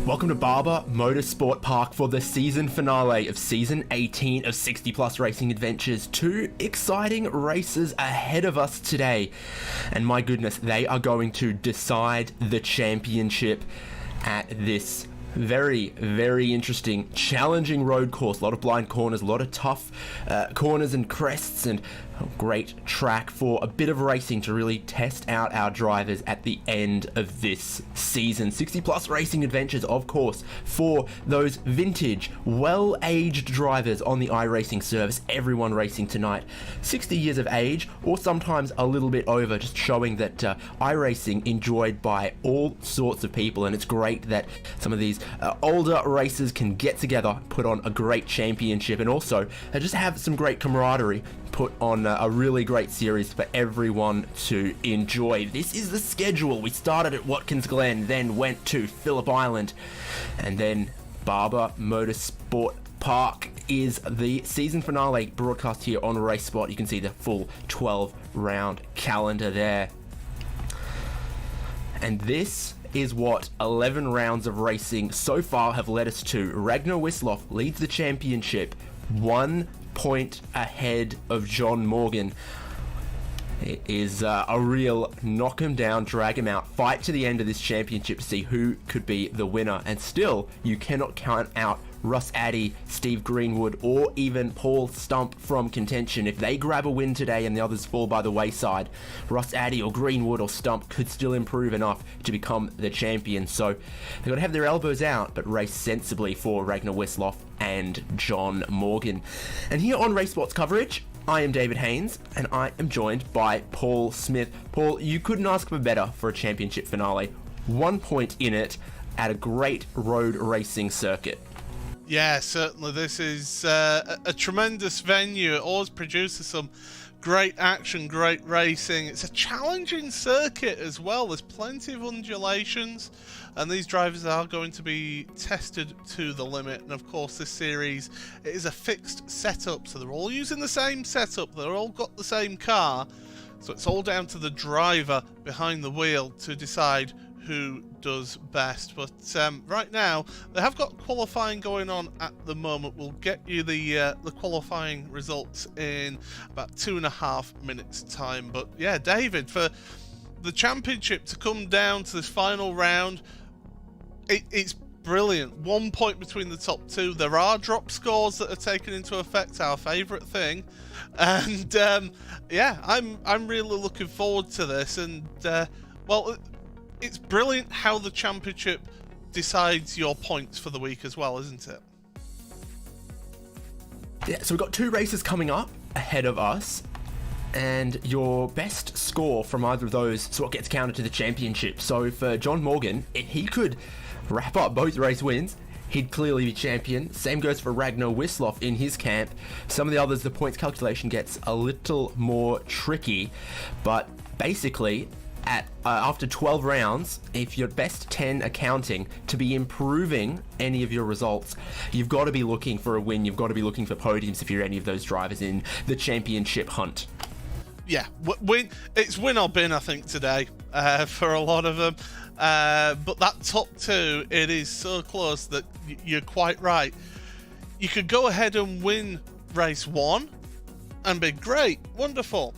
Welcome to Barber Motorsport Park for the season finale of Season 18 of 60 Plus Racing Adventures. Two exciting races ahead of us today. And my goodness, they are going to decide the championship at this very, very interesting, challenging road course. A lot of blind corners, a lot of tough corners and crests, and a great track for a bit of racing to really test out our drivers at the end of this season. 60 Plus Racing Adventures, of course, for those vintage, well-aged drivers on the iRacing service. Everyone racing tonight, 60 years of age, or sometimes a little bit over, just showing that iRacing enjoyed by all sorts of people. And it's great that some of these older racers can get together, put on a great championship, and also just have some great camaraderie, put on a really great series for everyone to enjoy. This is the schedule. We started at Watkins Glen, then went to Phillip Island, and then Barber Motorsport Park is the season finale broadcast here on RaceSpot. You can see the full 12-round calendar there. And this is what 11 rounds of racing so far have led us to. Ragnar Wisloff leads the championship, 1 point ahead of John Morgan. It is a real knock him down, drag him out, fight to the end of this championship to see who could be the winner. And still, you cannot count out Russ Addy, Steve Greenwood, or even Paul Stump from contention. If they grab a win today and the others fall by the wayside, Russ Addy or Greenwood or Stump could still improve enough to become the champion. So they've got to have their elbows out, but race sensibly for Ragnar Wisloff and John Morgan. And here on RaceSpot's coverage, I am David Haynes, and I am joined by Paul Smith. Paul, you couldn't ask for better for a championship finale. 1 point in it at a great road racing circuit. Yeah, certainly. This is a tremendous venue. It always produces some great action, great racing. It's a challenging circuit as well. There's plenty of undulations, and these drivers are going to be tested to the limit. And of course, this series, it is a fixed setup, so they're all using the same setup. They're all got the same car, so it's all down to the driver behind the wheel to decide who does best. But right now they have got qualifying going on at the moment. We'll get you the qualifying results in about 2.5 minutes time. But yeah, David, for the championship to come down to this final round, it's brilliant. 1 point between the top two. There are drop scores that are taken into effect, our favourite thing, and yeah, I'm really looking forward to this. And well, it's brilliant how the championship decides your points for the week as well, isn't it? Yeah, so we've got 2 races coming up ahead of us, and your best score from either of those is what gets counted to the championship. So for John Morgan, if he could wrap up both race wins, he'd clearly be champion. Same goes for Ragnar Wisloff in his camp. Some of the others, the points calculation gets a little more tricky, but basically, after 12 rounds, if your best 10 are counting, to be improving any of your results, you've got to be looking for a win. You've got to be looking for podiums if you're any of those drivers in the championship hunt. Yeah, it's win or bin, I think, today for a lot of them. But that top 2, it is so close that you're quite right. You could go ahead and win race 1 and be great, wonderful.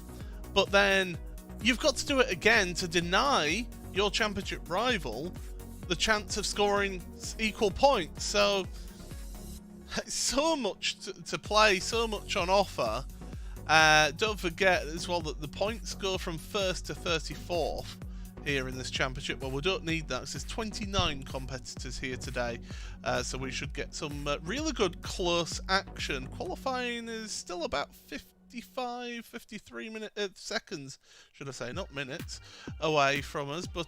But then you've got to do it again to deny your championship rival the chance of scoring equal points. So so much to play, so much on offer. Don't forget as well that the points go from 1st to 34th here in this championship. Well, we don't need that because there's 29 competitors here today, so we should get some really good close action. Qualifying is still about 53 seconds, should I say, not minutes, away from us. But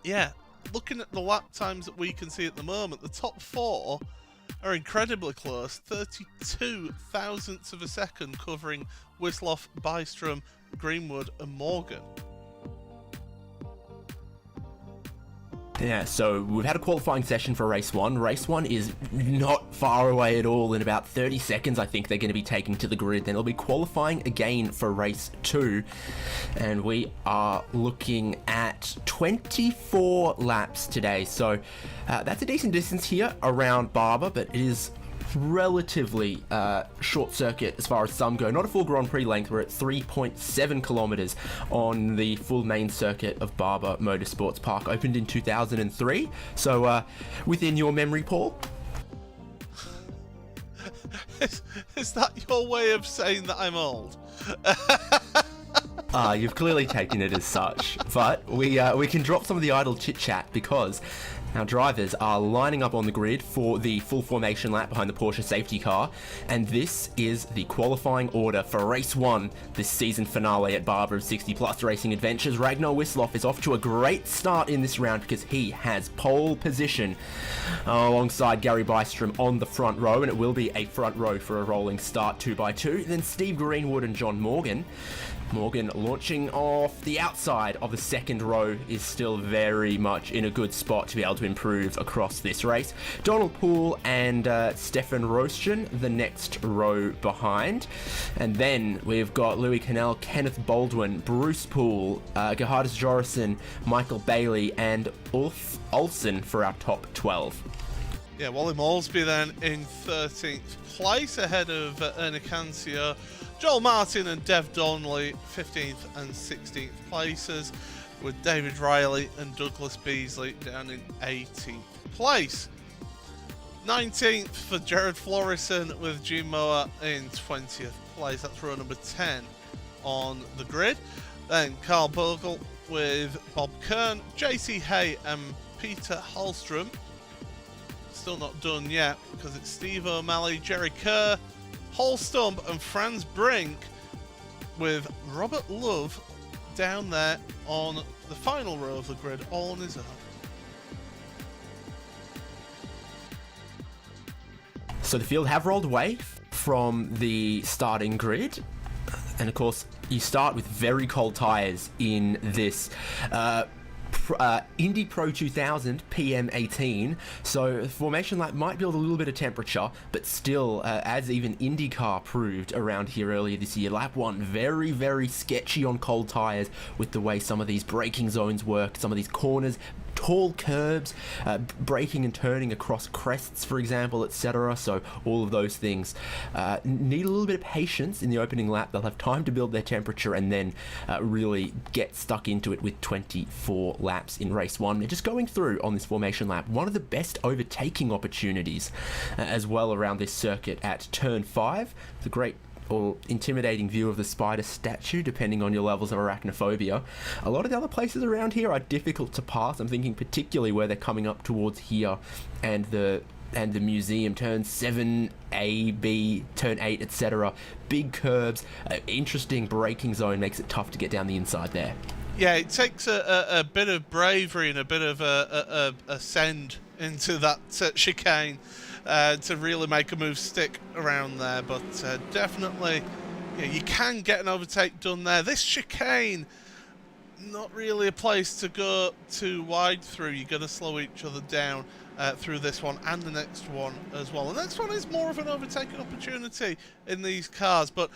yeah, looking at the lap times that we can see at the moment, the top 4 are incredibly close, 32 thousandths of a second, covering Wisloff, Bystrom, Greenwood and Morgan. Yeah, so we've had a qualifying session for race 1. Race 1 is not far away at all. In about 30 seconds, I think they're going to be taking to the grid. Then they'll be qualifying again for race 2. And we are looking at 24 laps today. So that's a decent distance here around Barber, but it is relatively short circuit as far as some go. Not a full Grand Prix length. We're at 3.7 kilometers on the full main circuit of Barber Motorsports Park. Opened in 2003. So within your memory, Paul? Is that your way of saying that I'm old? You've clearly taken it as such. But we can drop some of the idle chit-chat because our drivers are lining up on the grid for the full formation lap behind the Porsche safety car, and this is the qualifying order for race 1, this season finale at Barber of 60 Plus Racing Adventures. Ragnar Wisloff is off to a great start in this round because he has pole position alongside Gary Bystrom on the front row, and it will be a front row for a rolling start 2x2. Then Steve Greenwood and John Morgan. Morgan launching off the outside of the second row is still very much in a good spot to be able to improve across this race. Donald Poole and Stefan Rosten, the next row behind. And then we've got Louis Cannell, Kenneth Baldwin, Bruce Poole, Gerhardus Jorison, Michael Bailey, and Ulf Olsen for our top 12. Yeah, Wally Moulsby then in 13th place ahead of Ernie Cancio. Joel Martin and Dev Donnelly 15th and 16th places, with David Riley and Douglas Beasley down in 18th place. 19th for Jared Florison with Gene Moore in 20th place. That's row number 10 on the grid. Then Carl Bogle with Bob Kern, JC Hay and Peter Hallstrom. Still not done yet because it's Steve O'Malley, Jerry Kerr, Paul Stump and Franz Brink, with Robert Love down there on the final row of the grid all on his own. So the field have rolled away from the starting grid, and of course you start with very cold tyres in this Indy Pro 2000 PM18, so formation lap might build a little bit of temperature, but still, as even IndyCar proved around here earlier this year, lap 1 very, very sketchy on cold tyres with the way some of these braking zones work, some of these corners, tall curbs, braking and turning across crests, for example, etc. So all of those things need a little bit of patience in the opening lap. They'll have time to build their temperature and then really get stuck into it with 24 laps in race 1. They're just going through on this formation lap one of the best overtaking opportunities as well around this circuit at turn 5. It's a great or intimidating view of the spider statue, depending on your levels of arachnophobia. A lot of the other places around here are difficult to pass. I'm thinking particularly where they're coming up towards here and the museum, turn 7, A, B, turn 8, etc. Big curbs, interesting braking zone, makes it tough to get down the inside there. Yeah, it takes a bit of bravery and a bit of a send into that chicane to really make a move stick around there, but definitely, yeah, you can get an overtake done there. This chicane, not really a place to go too wide through. You're going to slow each other down through this one and the next one as well. The next one is more of an overtaking opportunity in these cars, but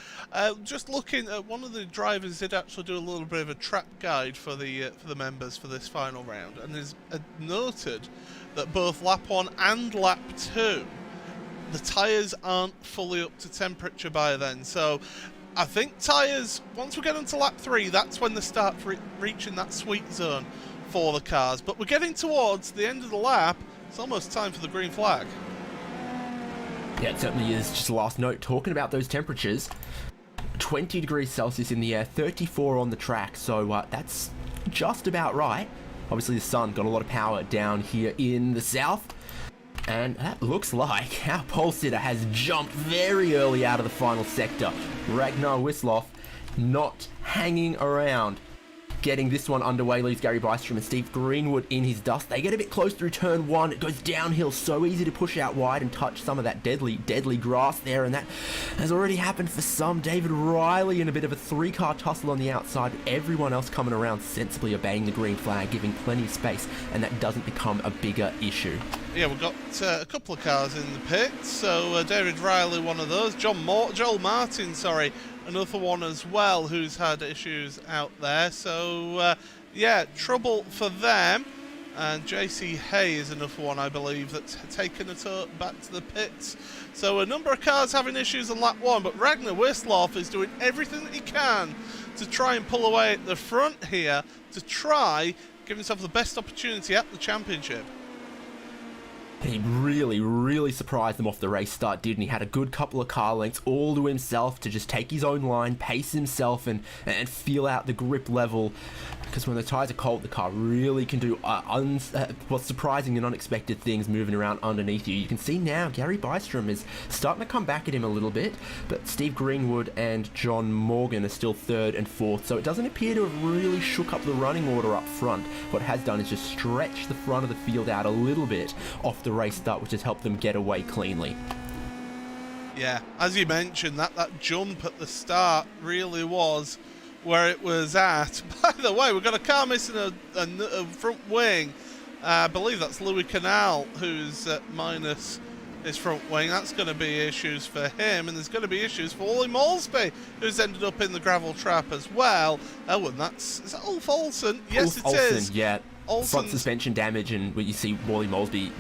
just looking at one of the drivers did actually do a little bit of a track guide for the members for this final round, and is noted that both lap 1 and lap 2, the tyres aren't fully up to temperature by then. So I think tyres, once we get into lap 3, that's when they start reaching that sweet zone for the cars. But we're getting towards the end of the lap. It's almost time for the green flag. Yeah, it certainly is. Just a last note, talking about those temperatures, 20 degrees Celsius in the air, 34 on the track, so that's just about right. Obviously the sun got a lot of power down here in the south, and that looks like our pole sitter has jumped very early out of the final sector. Ragnar Wisloff not hanging around. getting this one underway leaves Gary Bystrom and Steve Greenwood in his dust. They get a bit close through turn 1. It goes downhill, so easy to push out wide and touch some of that deadly grass there, and that has already happened for some. David Riley in a bit of a 3-car tussle on the outside, but everyone else coming around sensibly obeying the green flag, giving plenty of space, and that doesn't become a bigger issue. Yeah, we've got a couple of cars in the pits, so David Riley, one of those. Joel Martin, another one as well, who's had issues out there. So, yeah, trouble for them. And JC Hay is another one, I believe, that's taken it back to the pits. So a number of cars having issues on lap 1, but Ragnar Wisloff is doing everything that he can to try and pull away at the front here, to try give himself the best opportunity at the championship. He really surprised them off the race start, didn't he? Had a good couple of car lengths all to himself to just take his own line, pace himself, and feel out the grip level. Because when the tyres are cold, the car really can do what's surprising and unexpected things moving around underneath you. You can see now Gary Bystrom is starting to come back at him a little bit, but Steve Greenwood and John Morgan are still 3rd and 4th, so it doesn't appear to have really shook up the running order up front. What it has done is just stretch the front of the field out a little bit off the race start, which has helped them get away cleanly. Yeah, as you mentioned, that jump at the start really was where it was at. By the way, we've got a car missing a front wing. I believe that's Louis Canal, who's minus his front wing. That's going to be issues for him, and there's going to be issues for Wally Malsby, who's ended up in the gravel trap as well. Oh, and is that Ulf Olsen? Yes, it is. Yeah. Front suspension damage, and where you see Wally Malsby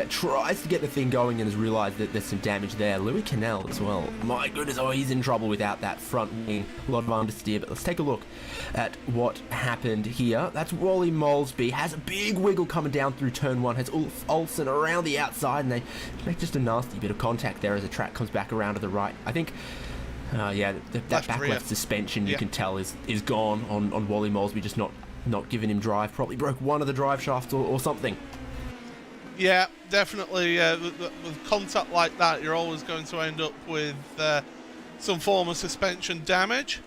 tries to get the thing going and has realised that there's some damage there. Louis Canal as well. My goodness, he's in trouble without that front wing. A lot of understeer, but let's take a look at what happened here. That's Wally Malsby. Has a big wiggle coming down through turn 1. Has Ulf Olsen around the outside, and they make just a nasty bit of contact there as the track comes back around to the right. I think that back left suspension, you can tell, is gone on Wally Malsby, just not giving him drive. Probably broke one of the drive shafts or something. Yeah, definitely. With contact like that, you're always going to end up with some form of suspension damage.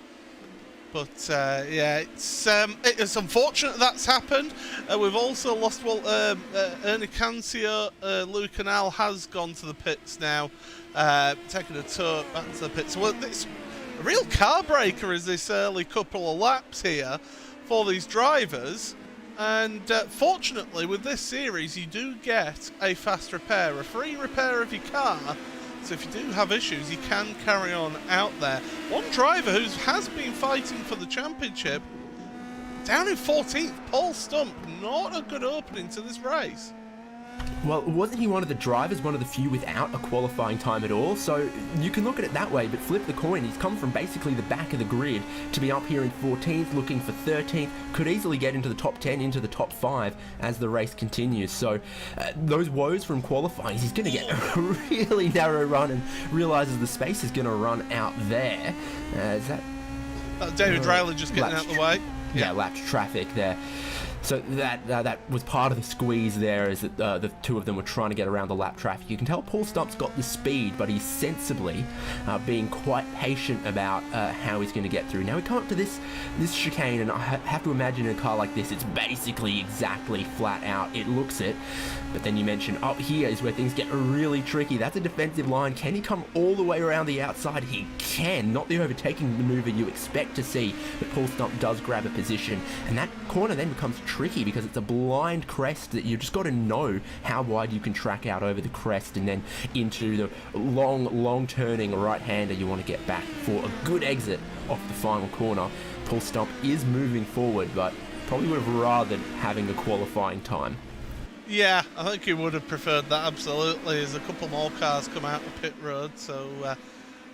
But yeah, it's unfortunate that's happened. We've also lost Ernie Cancio. Louis Canal has gone to the pits now, taking a tour back to the pits. Well, it's a real car breaker is this early couple of laps here for these drivers. And fortunately, with this series, you do get a fast repair, a free repair of your car. So if you do have issues, you can carry on out there. One driver who has been fighting for the championship, down in 14th, Paul Stump. Not a good opening to this race. Well, wasn't he one of the drivers, one of the few without a qualifying time at all? So you can look at it that way, but flip the coin. He's come from basically the back of the grid to be up here in 14th, looking for 13th. Could easily get into the top 10, into the top 5 as the race continues. So those woes from qualifying, he's going to get a really narrow run and realises the space is going to run out there. Is that David Riley just getting out of the way? Yeah, lapped traffic there. So that was part of the squeeze there, is that the two of them were trying to get around the lap traffic. You can tell Paul Stump's got the speed, but he's sensibly being quite patient about how he's going to get through. Now we come up to this chicane, and I have to imagine in a car like this, it's basically exactly flat out. It looks it. But then you mentioned up here is where things get really tricky. That's a defensive line. Can he come all the way around the outside? He can. Not the overtaking maneuver you expect to see, but Paul Stump does grab a position. And that corner then becomes tricky because it's a blind crest that you just got to know how wide you can track out over the crest and then into the long turning right-hander you want to get back for a good exit off the final corner. Paul Stump is moving forward, but probably would have rathered having a qualifying time. Yeah, I think he would have preferred that, absolutely, as a couple more cars come out of pit road. So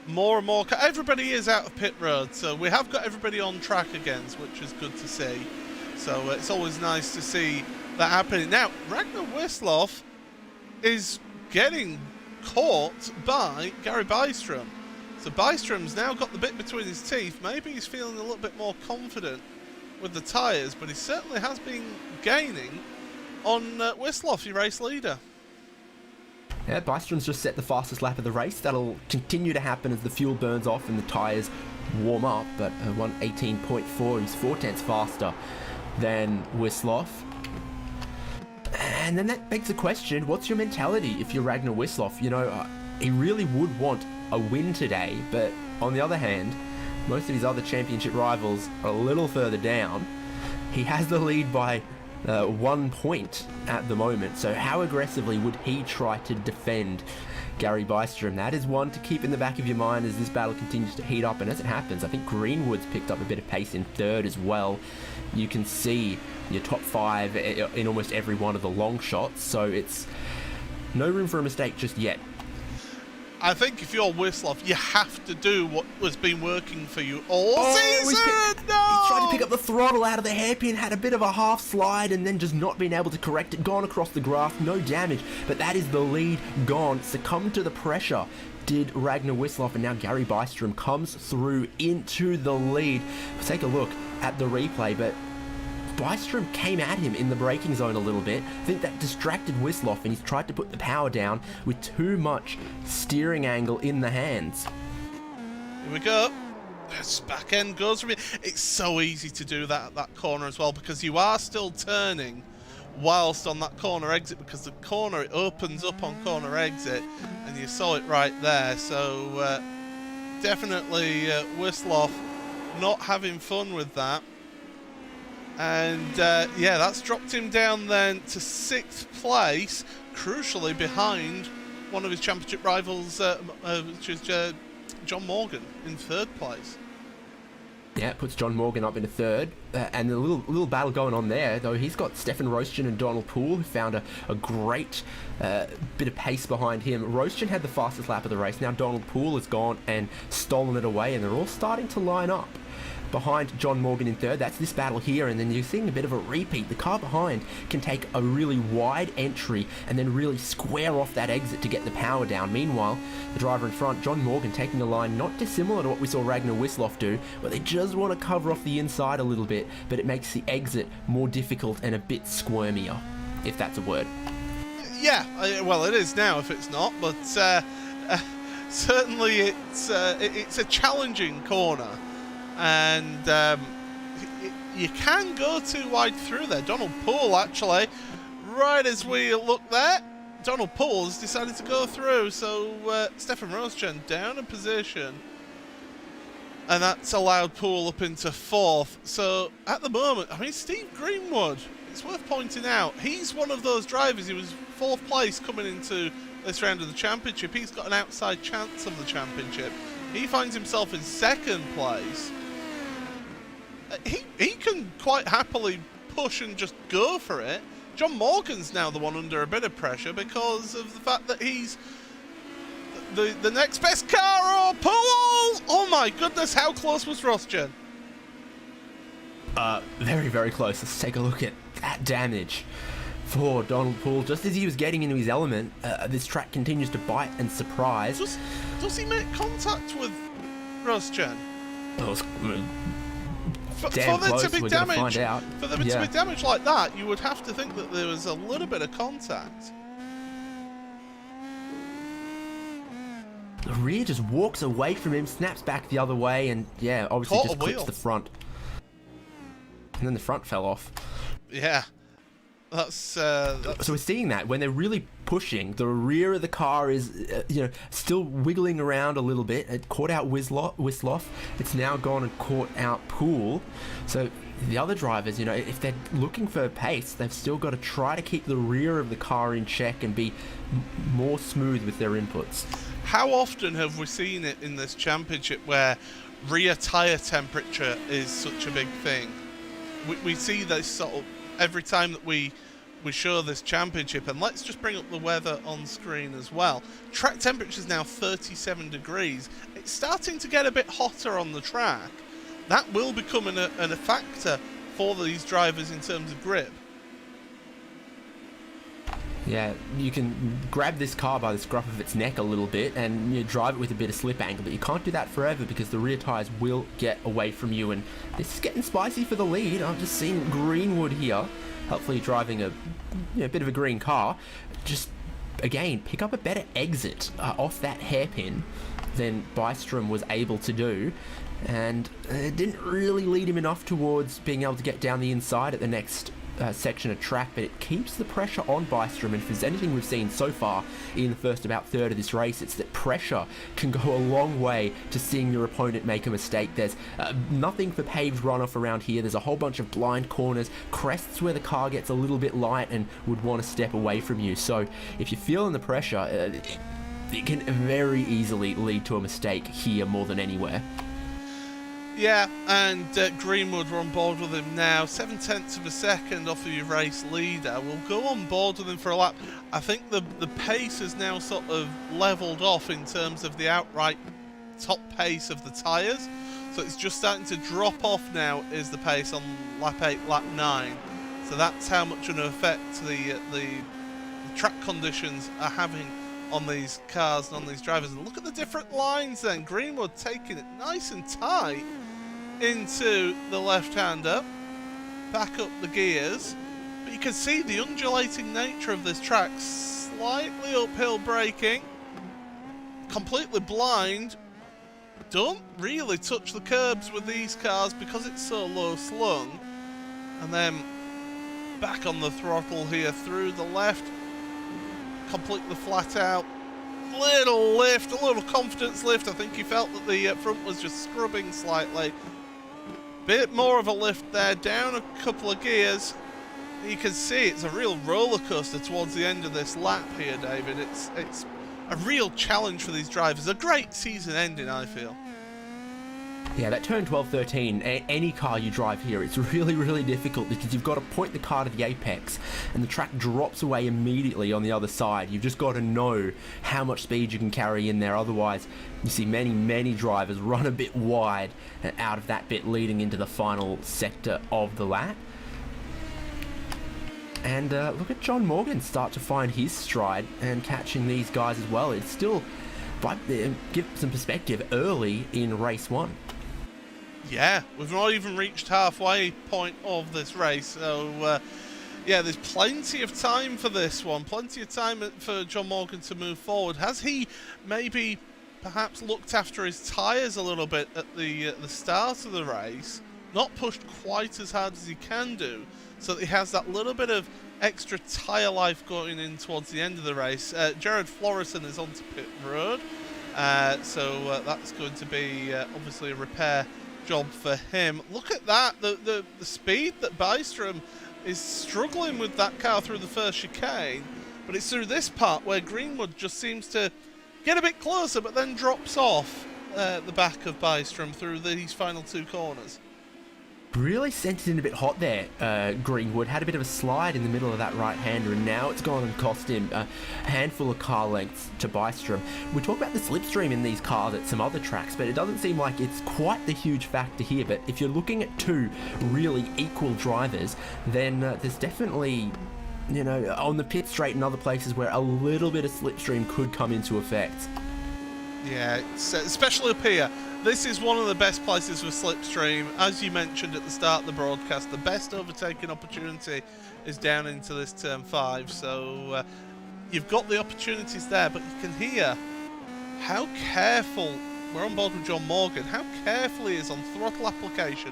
more and more everybody is out of pit road, so we have got everybody on track again, which is good to see. So it's always nice to see that happening. Now, Ragnar Wisloff is getting caught by Gary Bystrom. So Bystrom's now got the bit between his teeth. Maybe he's feeling a little bit more confident with the tyres, but he certainly has been gaining on Wisloff, your race leader. Yeah, Bystrom's just set the fastest lap of the race. That'll continue to happen as the fuel burns off and the tyres warm up, but 1:18.4, he's 4/10 faster than Wisloff. And then that begs the question, what's your mentality if you're Ragnar Wisloff? You know, he really would want a win today, but on the other hand, most of his other championship rivals are a little further down. He has the lead by 1 point at the moment, so how aggressively would he try to defend Gary Bystrom? That is one to keep in the back of your mind as this battle continues to heat up, and as it happens, I think Greenwood's picked up a bit of pace in third as well. You can see your top 5 in almost every one of the long shots, so it's no room for a mistake just yet. I think if you're Wisloff, you have to do what has been working for you all season. He tried to pick up the throttle out of the hairpin, had a bit of a half slide, and then just not being able to correct it. Gone across the grass, no damage, but that is the lead gone. Succumbed to the pressure did Ragnar Wisloff, and now Gary Bystrom comes through into the lead. Let's take a look at the replay, but Bystrom came at him in the braking zone a little bit. I think that distracted Wisloff, and he's tried to put the power down with too much steering angle in the hands. Here we go. This back end goes from it. It's so easy to do that at that corner as well, because you are still turning whilst on that corner exit, because the corner, it opens up on corner exit, and you saw it right there. So definitely Wisloff not having fun with that. And yeah, that's dropped him down then to 6th place, crucially behind one of his championship rivals, which is John Morgan in 3rd place. Yeah, it puts John Morgan up into 3rd, and a little battle going on there, though. He's got Stefan Roestgen and Donald Poole, who found a great bit of pace behind him. Roestgen had the fastest lap of the race. Now Donald Poole has gone and stolen it away, and they're all starting to line up behind John Morgan in 3rd. That's this battle here, and then you're seeing a bit of a repeat. The car behind can take a really wide entry and then really square off that exit to get the power down. Meanwhile, the driver in front, John Morgan, taking a line not dissimilar to what we saw Ragnar Wisloff do, where they just want to cover off the inside a little bit, but it makes the exit more difficult and a bit squirmier, if that's a word. Yeah, well, it is now if it's not, but certainly it's a challenging corner. And you can go too wide through there. Donald Poole, actually, right as we look there, Donald Poole has decided to go through. So Stefan Roestgen down a position, and that's allowed Poole up into 4th. So at the moment, I mean, Steve Greenwood, it's worth pointing out, he's one of those drivers. He was 4th place coming into this round of the championship. He's got an outside chance of the championship. He finds himself in 2nd place. He can quite happily push and just go for it. John Morgan's now the one under a bit of pressure because of the fact that he's the next best car. Oh, Poole! Oh my goodness, how close was Roestgen? Very, very close. Let's take a look at that damage for Donald Poole. Just as he was getting into his element, this track continues to bite and surprise. Does he make contact with Roestgen? For there to be damage like that, you would have to think that there was a little bit of contact. The rear just walks away from him, snaps back the other way, and yeah, obviously just clips the front. And then the front fell off. Yeah. That's So we're seeing that when they're really pushing, the rear of the car is, still wiggling around a little bit. It caught out Wisloff. It's now gone and caught out Poole. So the other drivers, if they're looking for pace, they've still got to try to keep the rear of the car in check and be more smooth with their inputs. How often have we seen it in this championship where rear tyre temperature is such a big thing? We see this sort of every time that we show this championship, and let's just bring up the weather on screen as well. Track temperature is now 37 degrees. It's starting to get a bit hotter on the track. That will become a factor for these drivers in terms of grip. Yeah, you can grab this car by the scruff of its neck a little bit and drive it with a bit of slip angle, but you can't do that forever because the rear tyres will get away from you, and this is getting spicy for the lead. I've just seen Greenwood here, hopefully driving a bit of a green car, just again, pick up a better exit off that hairpin than Bystrom was able to do, and it didn't really lead him enough towards being able to get down the inside at the next section of track, but it keeps the pressure on Bystrom. And if there's anything we've seen so far in the first about third of this race, it's that pressure can go a long way to seeing your opponent make a mistake. There's nothing for paved runoff around here. There's a whole bunch of blind corners, crests where the car gets a little bit light and would want to step away from you. So if you're feeling the pressure, it can very easily lead to a mistake here more than anywhere. Yeah, and Greenwood, we're on board with him now. 7/10 of a second off of your race leader. We'll go on board with him for a lap. I think the pace has now sort of levelled off in terms of the outright top pace of the tyres. So it's just starting to drop off now is the pace on lap 8, lap 9. So that's how much of an effect the track conditions are having on these cars and on these drivers. And look at the different lines then. Greenwood taking it nice and tight into the left-hander, back up the gears, but you can see the undulating nature of this track. Slightly uphill braking, completely blind, don't really touch the curbs with these cars because it's so low slung, and then back on the throttle here through the left, completely flat out. Little lift, a little confidence lift. I think he felt that the front was just scrubbing slightly. Bit more of a lift there, down a couple of gears. You can see it's a real roller coaster towards the end of this lap here, David. It's a real challenge for these drivers. A great season ending, I feel. Yeah, that turn 12-13, any car you drive here, it's really, really difficult because you've got to point the car to the apex and the track drops away immediately on the other side. You've just got to know how much speed you can carry in there. Otherwise, you see many, many drivers run a bit wide and out of that bit leading into the final sector of the lap. And look at John Morgan start to find his stride and catching these guys as well. It's still, give some perspective, early in race 1. Yeah, we've not even reached halfway point of this race, so yeah, there's plenty of time for this one, plenty of time for John Morgan to move forward. Has he maybe perhaps looked after his tyres a little bit at the start of the race, not pushed quite as hard as he can do, so that he has that little bit of extra tyre life going in towards the end of the race? Jared Florison is onto pit road, so that's going to be obviously a repair job for him. Look at that, the speed that Bystrom is struggling with that car through the first chicane, but it's through this part where Greenwood just seems to get a bit closer but then drops off the back of Bystrom through these final 2 corners. Really sent it in a bit hot there. Greenwood had a bit of a slide in the middle of that right-hander, and now it's gone and cost him a handful of car lengths to Bystrom. We talk about the slipstream in these cars at some other tracks, but it doesn't seem like it's quite the huge factor here. But if you're looking at 2 really equal drivers, then there's definitely, you know, on the pit straight and other places where a little bit of slipstream could come into effect. Yeah, especially up here. This is one of the best places for slipstream. As you mentioned at the start of the broadcast, the best overtaking opportunity is down into this turn 5. So you've got the opportunities there, but you can hear how careful, we're on board with John Morgan, how careful he is on throttle application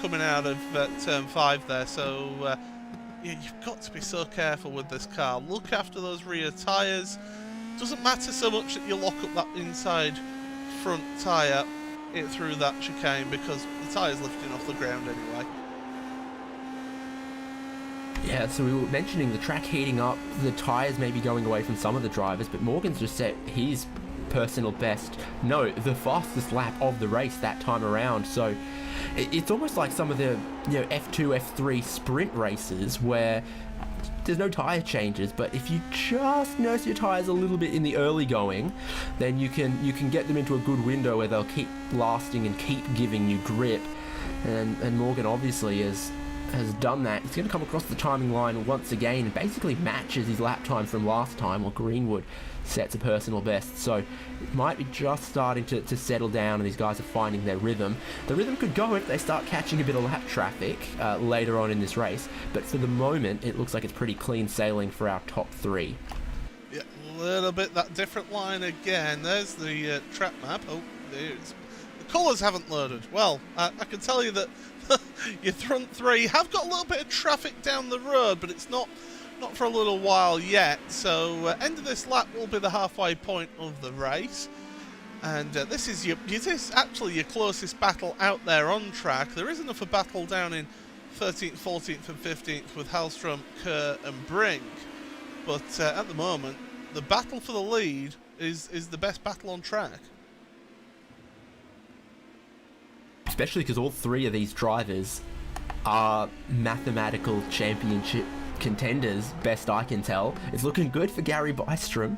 coming out of turn 5 there. So yeah, you've got to be so careful with this car. Look after those rear tyres. Doesn't matter so much that you lock up that inside front tyre through that chicane because the tyre's lifting off the ground anyway. Yeah, so we were mentioning the track heating up, the tyres maybe going away from some of the drivers, but Morgan's just set his personal best, no, the fastest lap of the race that time around. So it's almost like some of the, you know, F2, F3 sprint races where there's no tyre changes, but if you just nurse your tyres a little bit in the early going, then you can get them into a good window where they'll keep lasting and keep giving you grip. And Morgan obviously has done that. He's going to come across the timing line once again and basically matches his lap time from last time, while Greenwood sets a personal best. So it might be just starting to settle down and these guys are finding their rhythm. The rhythm could go if they start catching a bit of lap traffic later on in this race, but for the moment it looks like it's pretty clean sailing for our top 3. Yeah, a little bit that different line again. There's the track map. Oh, there's the colours haven't loaded. Well, I can tell you that your front three have got a little bit of traffic down the road, but it's not for a little while yet. So end of this lap will be the halfway point of the race. And this is actually your closest battle out there on track. There is another battle down in 13th, 14th and 15th with Hallstrom, Kerr and Brink. But at the moment, the battle for the lead is the best battle on track. Especially because all three of these drivers are mathematical championship contenders, best I can tell. It's looking good for Gary Bystrom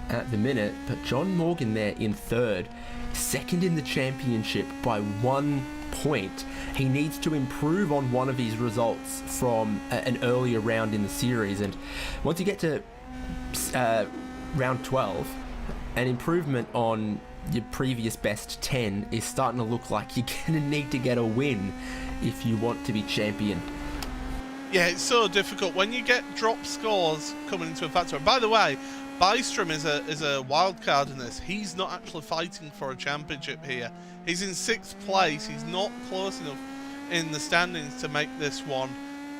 at the minute, but John Morgan there in third, second in the championship by 1 point. He needs to improve on one of his results from an earlier round in the series, and once you get to round 12, an improvement on your previous best 10 is starting to look like you're gonna need to get a win if you want to be champion. Yeah, it's so difficult when you get drop scores coming into a factor. And by the way, Bystrom is a wild card in this. He's not actually fighting for a championship here. He's in 6th place. He's not close enough in the standings to make this one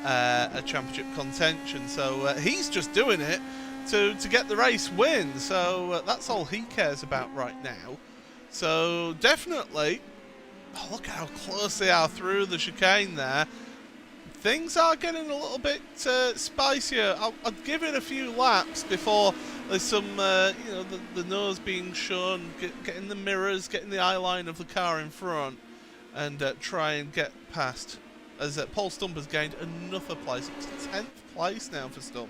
a championship contention. So he's just doing it to get the race win. So that's all he cares about right now. So definitely, oh, look at how close they are through the chicane there. Things are getting a little bit spicier. I'll give it a few laps before there's some, the nose being shown, getting the mirrors, getting the eye line of the car in front, and try and get past. As Paul Stump has gained another place. It's 10th place now for Stump.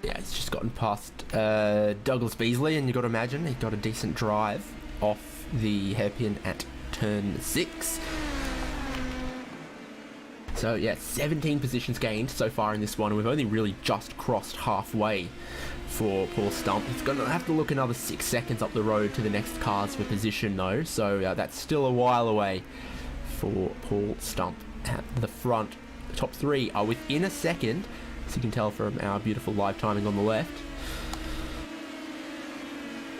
Yeah, he's just gotten past Douglas Beasley, and you've got to imagine he got a decent drive off the hairpin at turn 6. So yeah, 17 positions gained so far in this one, and we've only really just crossed halfway for Paul Stump. He's going to have to look another 6 seconds up the road to the next cars for position though, so that's still a while away for Paul Stump at the front. The top 3 are within a second, as you can tell from our beautiful live timing on the left.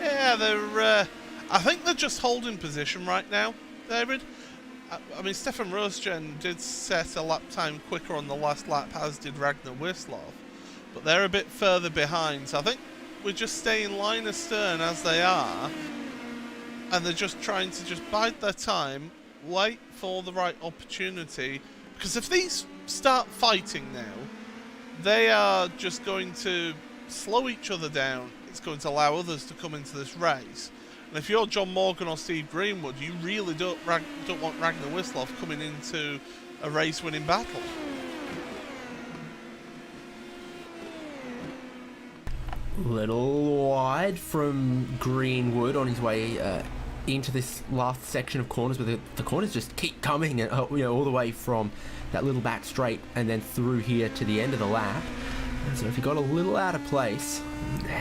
Yeah, they're I think they're just holding position right now, David. I mean, Stefan Rosgen did set a lap time quicker on the last lap, as did Ragnar Wislov, but they're a bit further behind. So I think we're just staying line astern as they are, and they're just trying to just bide their time, wait for the right opportunity, because if these start fighting now, they are just going to slow each other down. It's going to allow others to come into this race. And if you're John Morgan or Steve Greenwood, you really don't want Ragnar Wislov coming into a race-winning battle. Little wide from Greenwood on his way into this last section of corners, but the corners just keep coming, all the way from that little back straight and then through here to the end of the lap. And so if he got a little out of place,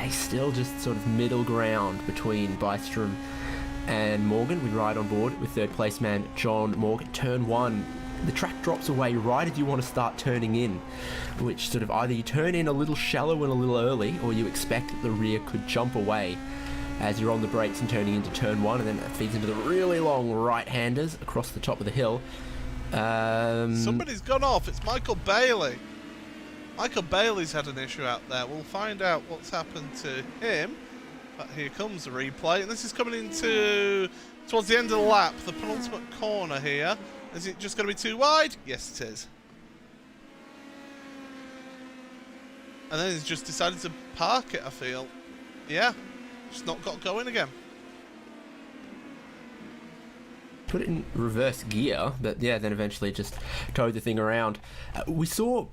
he's still just sort of middle ground between Bystrom and Morgan. We ride on board with third place man John Morgan. Turn 1, the track drops away right as you want to start turning in, which sort of either you turn in a little shallow and a little early, or you expect that the rear could jump away as you're on the brakes and turning into turn 1, and then that feeds into the really long right-handers across the top of the hill. Somebody's gone off. It's Michael Bailey. Michael Bailey's had an issue out there. We'll find out what's happened to him. But here comes the replay. And this is coming into towards the end of the lap, the penultimate corner here. Is it just going to be too wide? Yes, it is. And then he's just decided to park it, I feel. Yeah, just not got going again. Put it in reverse gear, but yeah, then eventually just towed the thing around. We saw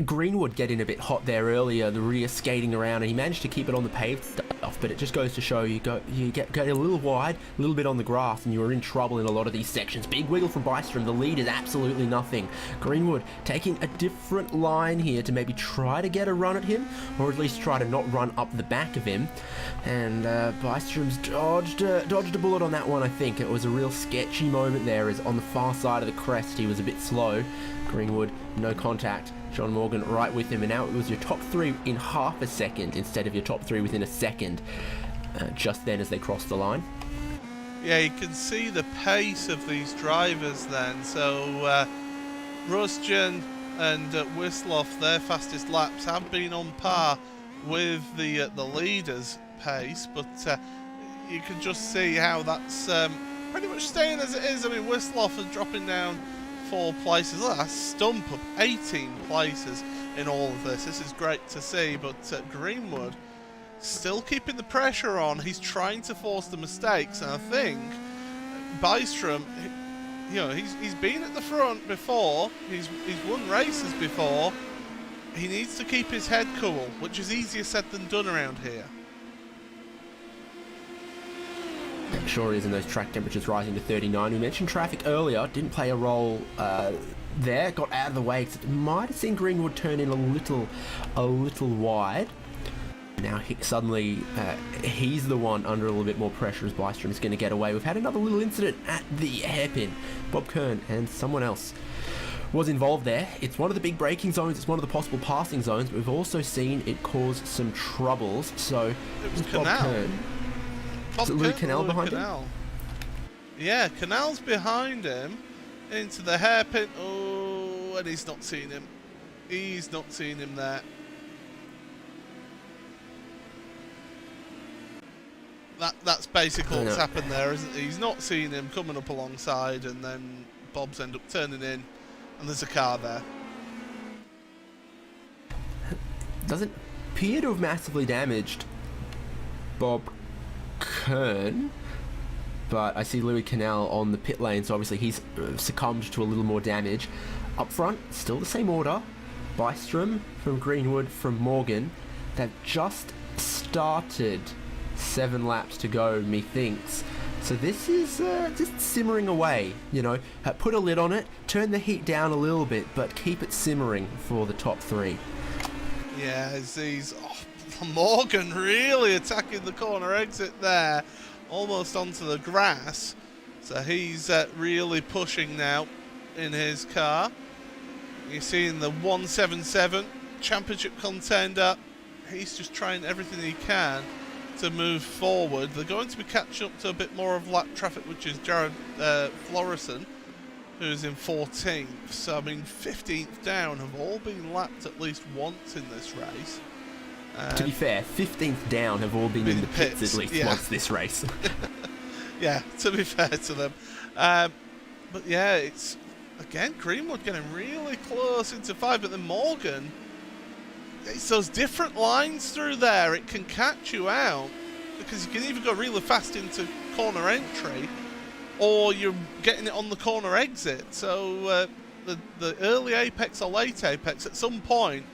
Greenwood getting a bit hot there earlier, the rear skating around, and he managed to keep it on the paved stuff, but it just goes to show you get a little wide, a little bit on the grass, and you are in trouble in a lot of these sections. Big wiggle from Bystrom. The lead is absolutely nothing. Greenwood taking a different line here to maybe try to get a run at him, or at least try to not run up the back of him, and Bystrom's dodged a bullet on that one. I think it was a real sketchy moment there, as on the far side of the crest he was a bit slow. Greenwood, no contact, John Morgan right with him, and now it was your top 3 in half a second instead of your top 3 within a second, just then as they crossed the line. Yeah, you can see the pace of these drivers then. So Rosjan and Wisloff, their fastest laps have been on par with the leaders' pace, but you can just see how that's pretty much staying as it is. I mean, Wisloff is dropping down 4 places. Look, that's a stump of 18 places in all of this. This is great to see, but Greenwood still keeping the pressure on. He's trying to force the mistakes, and I think Bystrom, you know, he's been at the front before. He's won races before. He needs to keep his head cool, which is easier said than done around here. Sure is, and those track temperatures rising to 39. We mentioned traffic earlier, didn't play a role there, got out of the way. Might have seen Greenwood turn in a little wide. Now suddenly he's the one under a little bit more pressure as Bystrom is going to get away. We've had another little incident at the hairpin. Bob Kern and someone else was involved there. It's one of the big braking zones, it's one of the possible passing zones, but we've also seen it cause some troubles. So it was Bob Kern. Is it Louis Canal behind him? Yeah, Canal's behind him into the hairpin. Oh, and he's not seen him. He's not seen him there. That's basically what's happened there, isn't it? He's not seen him coming up alongside, and then Bob's end up turning in, and there's a car there. Doesn't appear to have massively damaged Bob Kern, but I see Louis Canal on the pit lane, so obviously he's succumbed to a little more damage. Up front, still the same order. Bystrom from Greenwood from Morgan. They've just started 7 laps to go, methinks. So this is just simmering away, you know. Put a lid on it, turn the heat down a little bit, but keep it simmering for the top 3. Yeah, as these... Morgan really attacking the corner exit there, almost onto the grass. So he's really pushing now in his car. You're seeing the 177 championship contender. He's just trying everything he can to move forward. They're going to be catching up to a bit more of lap traffic, which is Jared Florison, who's in 14th. So, I mean, 15th down have all been lapped at least once in this race. To be fair, 15th down have all been in the pits at least once this race. Yeah, to be fair to them. But yeah, it's, again, Greenwood getting really close into 5, but then Morgan, it's those different lines through there. It can catch you out, because you can either go really fast into corner entry, or you're getting it on the corner exit. So the early apex or late apex, at some point,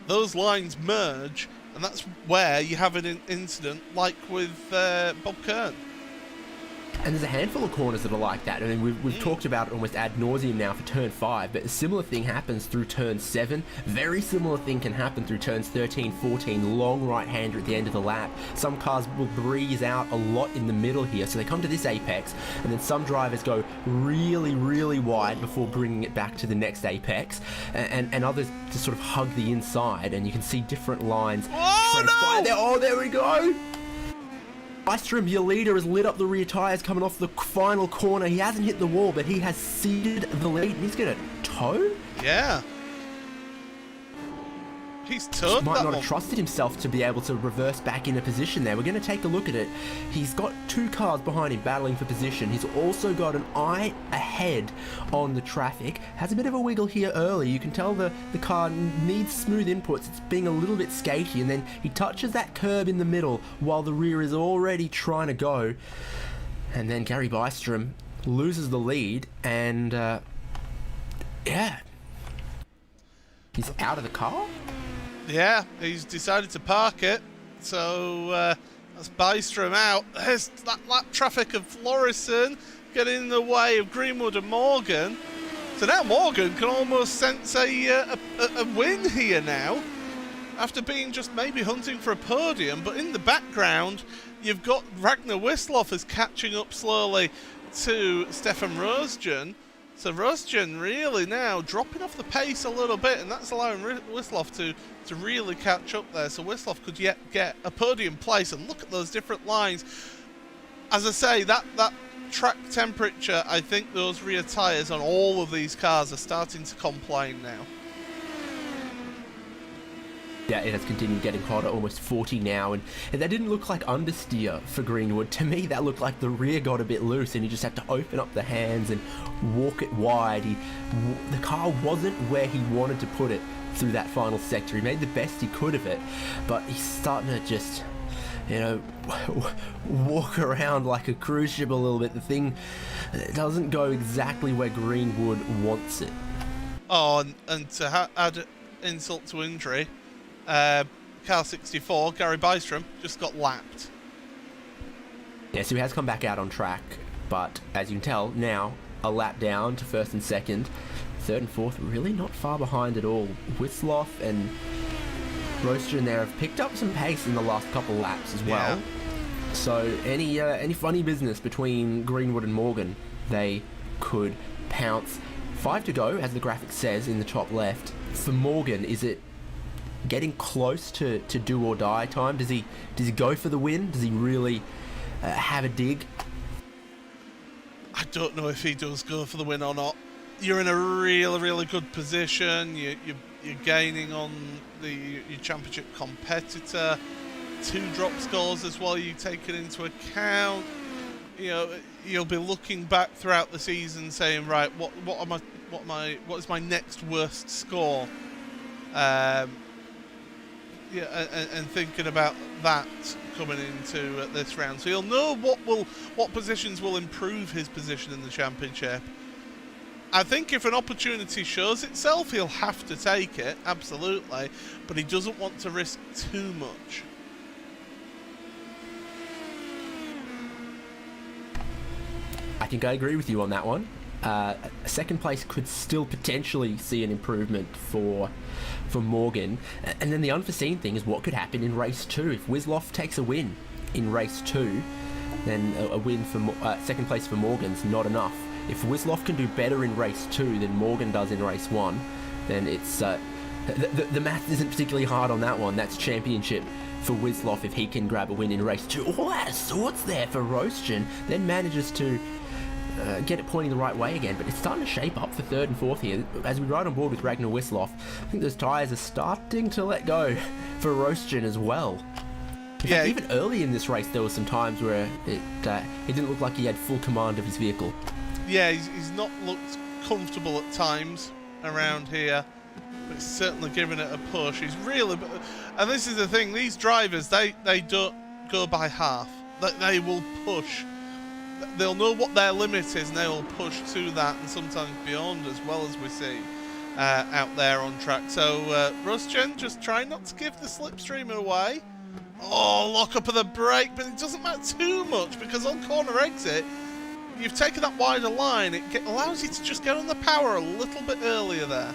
those lines merge, and that's where you have an incident like with Bob Kern. And there's a handful of corners that are like that. I mean, we've talked about it almost ad nauseum now for turn 5, but a similar thing happens through turn 7. Very similar thing can happen through turns 13, 14, long right-hander at the end of the lap. Some cars will breeze out a lot in the middle here, so they come to this apex, and then some drivers go really, really wide before bringing it back to the next apex, and others just sort of hug the inside, and you can see different lines transpire there. Oh, there we go! Bystrom, your leader, has lit up the rear tyres coming off the final corner. He hasn't hit the wall, but he has ceded the lead. He's going to tow? Yeah. He's towed. Might not have trusted himself to be able to reverse back into position there. We're going to take a look at it. He's got 2 cars behind him battling for position. He's also got an eye ahead on the traffic. Has a bit of a wiggle here early. You can tell the car needs smooth inputs. It's being a little bit skatey, and then he touches that curb in the middle while the rear is already trying to go. And then Gary Bystrom loses the lead, and yeah, he's out of the car. Yeah, he's decided to park it, so that's Bystrom out. There's that lap traffic of Florison getting in the way of Greenwood and Morgan. So now Morgan can almost sense a win here now, after being just maybe hunting for a podium. But in the background, you've got Ragnar Wisloff is catching up slowly to Stefan Rosjan. So Rosjan really now dropping off the pace a little bit, and that's allowing Wislov to really catch up there. So Wislov could yet get a podium place, and look at those different lines. As I say, that track temperature, I think those rear tyres on all of these cars are starting to complain now. Yeah, it has continued getting hotter, almost 40 now, and that didn't look like understeer for Greenwood. To me, that looked like the rear got a bit loose, and he just had to open up the hands and walk it wide. The car wasn't where he wanted to put it through that final sector. He made the best he could of it, but he's starting to just, you know, walk around like a cruise ship a little bit. The thing doesn't go exactly where Greenwood wants it. Oh, and to add insult to injury, car 64, Gary Byström, just got lapped. Yeah, so he has come back out on track, but as you can tell, now a lap down to first and second. Third and fourth, really not far behind at all. Wislov and Rosjan there have picked up some pace in the last couple laps as well. Yeah. So any funny business between Greenwood and Morgan, they could pounce. 5 to go, as the graphic says in the top left. For Morgan, is it getting close to do or die time? Does he go for the win? Does he really have a dig? I don't know if he does go for the win or not. You're in a really good position. You're gaining on your championship competitor. 2 drop scores as well. You take it into account. You know, you'll be looking back throughout the season, saying, right, what is my next worst score? Yeah, and thinking about that coming into this round, so you'll know what positions will improve his position in the championship. I think if an opportunity shows itself, he'll have to take it, absolutely, but he doesn't want to risk too much. I think I agree with you on that one. Second place could still potentially see an improvement for Morgan. And then the unforeseen thing is what could happen in race 2. If Wislov takes a win in race 2, then a win for second place for Morgan's not enough. If Wislov can do better in race 2 than Morgan does in race 1, then it's the math isn't particularly hard on that one. That's championship for Wislov if he can grab a win in race 2. All out of sorts there for Rosjan, then manages to get it pointing the right way again, but it's starting to shape up for third and fourth here. As we ride on board with Ragnar Wislov, I think those tyres are starting to let go for Rosjan as well. In fact, even early in this race, there were some times where it didn't look like he had full command of his vehicle. Yeah, he's not looked comfortable at times around here, but he's certainly giving it a push. He's really, and this is the thing, these drivers, they don't go by half. They will push. They'll know what their limit is, and they will push to that, and sometimes beyond, as well, as we see out there on track. So Rosjan just trying not to give the slipstream away. Oh, lock up of the brake, but it doesn't matter too much, because on corner exit, you've taken that wider line. It allows you to just go on the power a little bit earlier there.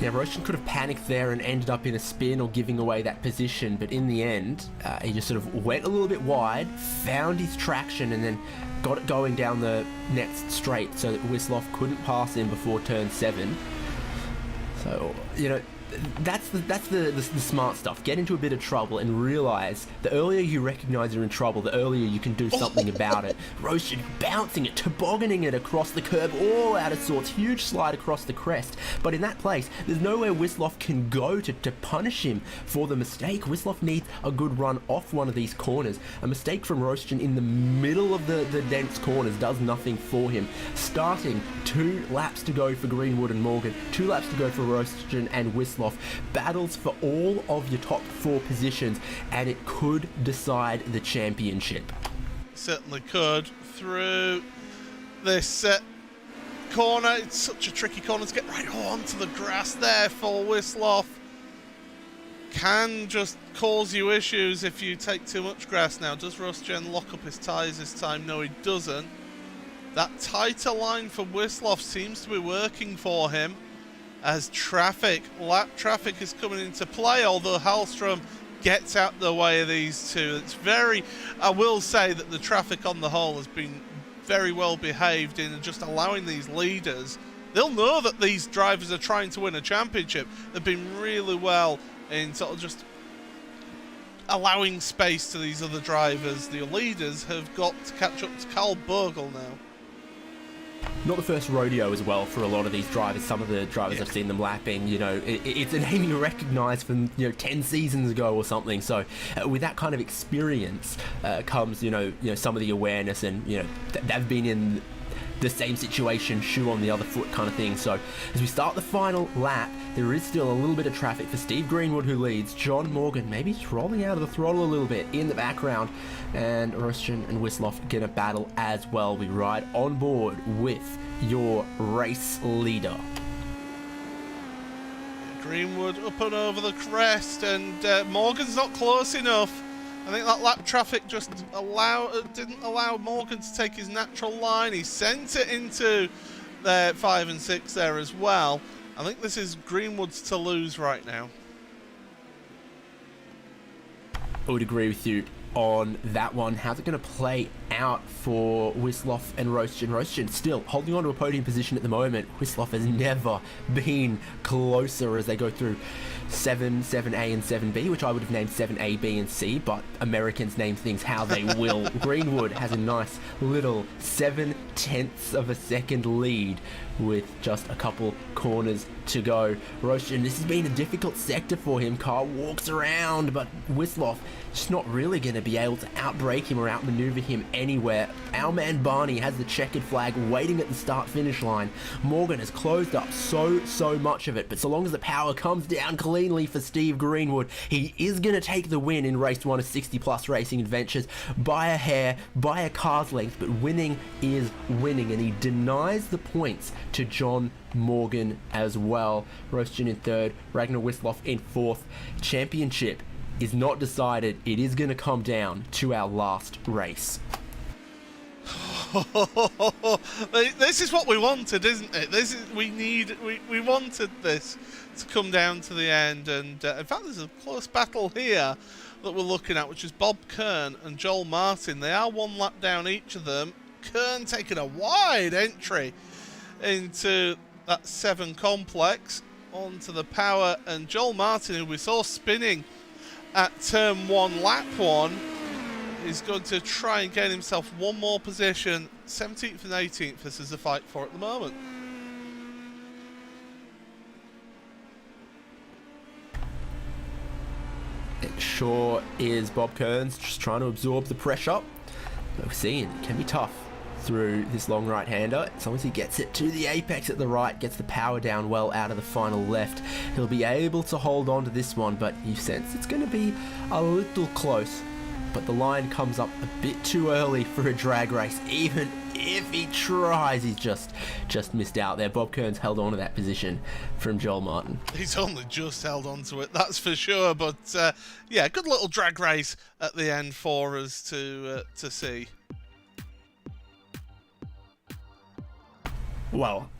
Yeah, Rosjan could have panicked there and ended up in a spin or giving away that position, but in the end, he just sort of went a little bit wide, found his traction, and then got it going down the next straight so that Wislov couldn't pass him before turn 7. So, you know, that's the smart stuff. Get into a bit of trouble and realise the earlier you recognise you're in trouble, the earlier you can do something about it. Rosjan bouncing it, tobogganing it across the curb, all out of sorts, huge slide across the crest. But in that place, there's nowhere Wislov can go to punish him for the mistake. Wislov needs a good run off one of these corners. A mistake from Rosjan in the middle of the dense corners does nothing for him. Starting 2 laps to go for Greenwood and Morgan, 2 laps to go for Rosjan and Wislov. Battles for all of your top 4 positions, and it could decide the championship. Certainly could. Through this corner, it's such a tricky corner to get right onto the grass there for Wislov. Can just cause you issues if you take too much grass now. Does Rosjan lock up his tyres this time? No, he doesn't. That tighter line for Wislov seems to be working for him, as lap traffic is coming into play, although Hallström gets out the way of these two. It's I will say that the traffic on the whole has been very well behaved in just allowing these leaders. They'll know that these drivers are trying to win a championship. They've been really well in sort of just allowing space to these other drivers. The leaders have got to catch up to Carl Bogle now. Not the first rodeo as well for a lot of these drivers. Some of the drivers I've seen them lapping, it's a name you recognise from 10 seasons ago or something. So with that kind of experience comes some of the awareness, and they've been in the same situation, shoe on the other foot kind of thing. So as we start the final lap, there is still a little bit of traffic for Steve Greenwood, who leads. John Morgan maybe rolling out of the throttle a little bit in the background, and Rostian and Wisloff gonna battle as well. We ride on board with your race leader. Greenwood up and over the crest, and Morgan's not close enough. I think that lap traffic just didn't allow Morgan to take his natural line. He sent it into their 5 and 6 there as well. I think this is Greenwood's to lose right now. I would agree with you on that one. How's it going to play out for Wisloff and Rostian? Rostian still holding on to a podium position at the moment. Wisloff has never been closer as they go through 7, 7A and 7B, which I would have named 7A, B and C, but Americans name things how they will. Greenwood has a nice little 0.7 of a second lead with just a couple corners to go. Rostian, this has been a difficult sector for him. Car walks around, but Wisloff just not really going to be able to outbrake him or outmaneuver him anywhere. Our man Barney has the checkered flag waiting at the start-finish line. Morgan has closed up so much of it, but so long as the power comes down cleanly for Steve Greenwood, he is going to take the win in race 1 of 60+ racing adventures by a hair, by a car's length, but winning is winning, and he denies the points to John Morgan as well. Rostian in 3rd, Ragnar Wisloff in 4th. Championship is not decided. It is going to come down to our last race. This is what we wanted, isn't it? We wanted this to come down to the end, and in fact there's a close battle here that we're looking at, which is Bob Kern and Joel Martin. They are 1 lap down each of them. Kern taking a wide entry into that 7 complex onto the power, and Joel Martin, who we saw spinning at turn 1, lap 1, is going to try and gain himself one more position. 17th and 18th, this is the fight for at the moment. It sure is. Bob Kearns just trying to absorb the pressure. But we're seeing it can be tough through this long right-hander. As long as he gets it to the apex at the right, gets the power down well out of the final left, he'll be able to hold on to this one, but you sense it's going to be a little close. But the line comes up a bit too early for a drag race. Even if he tries, he's just missed out there. Bob Kearns held on to that position from Joel Martin. He's only just held on to it, that's for sure. But yeah, good little drag race at the end for us to see. Well,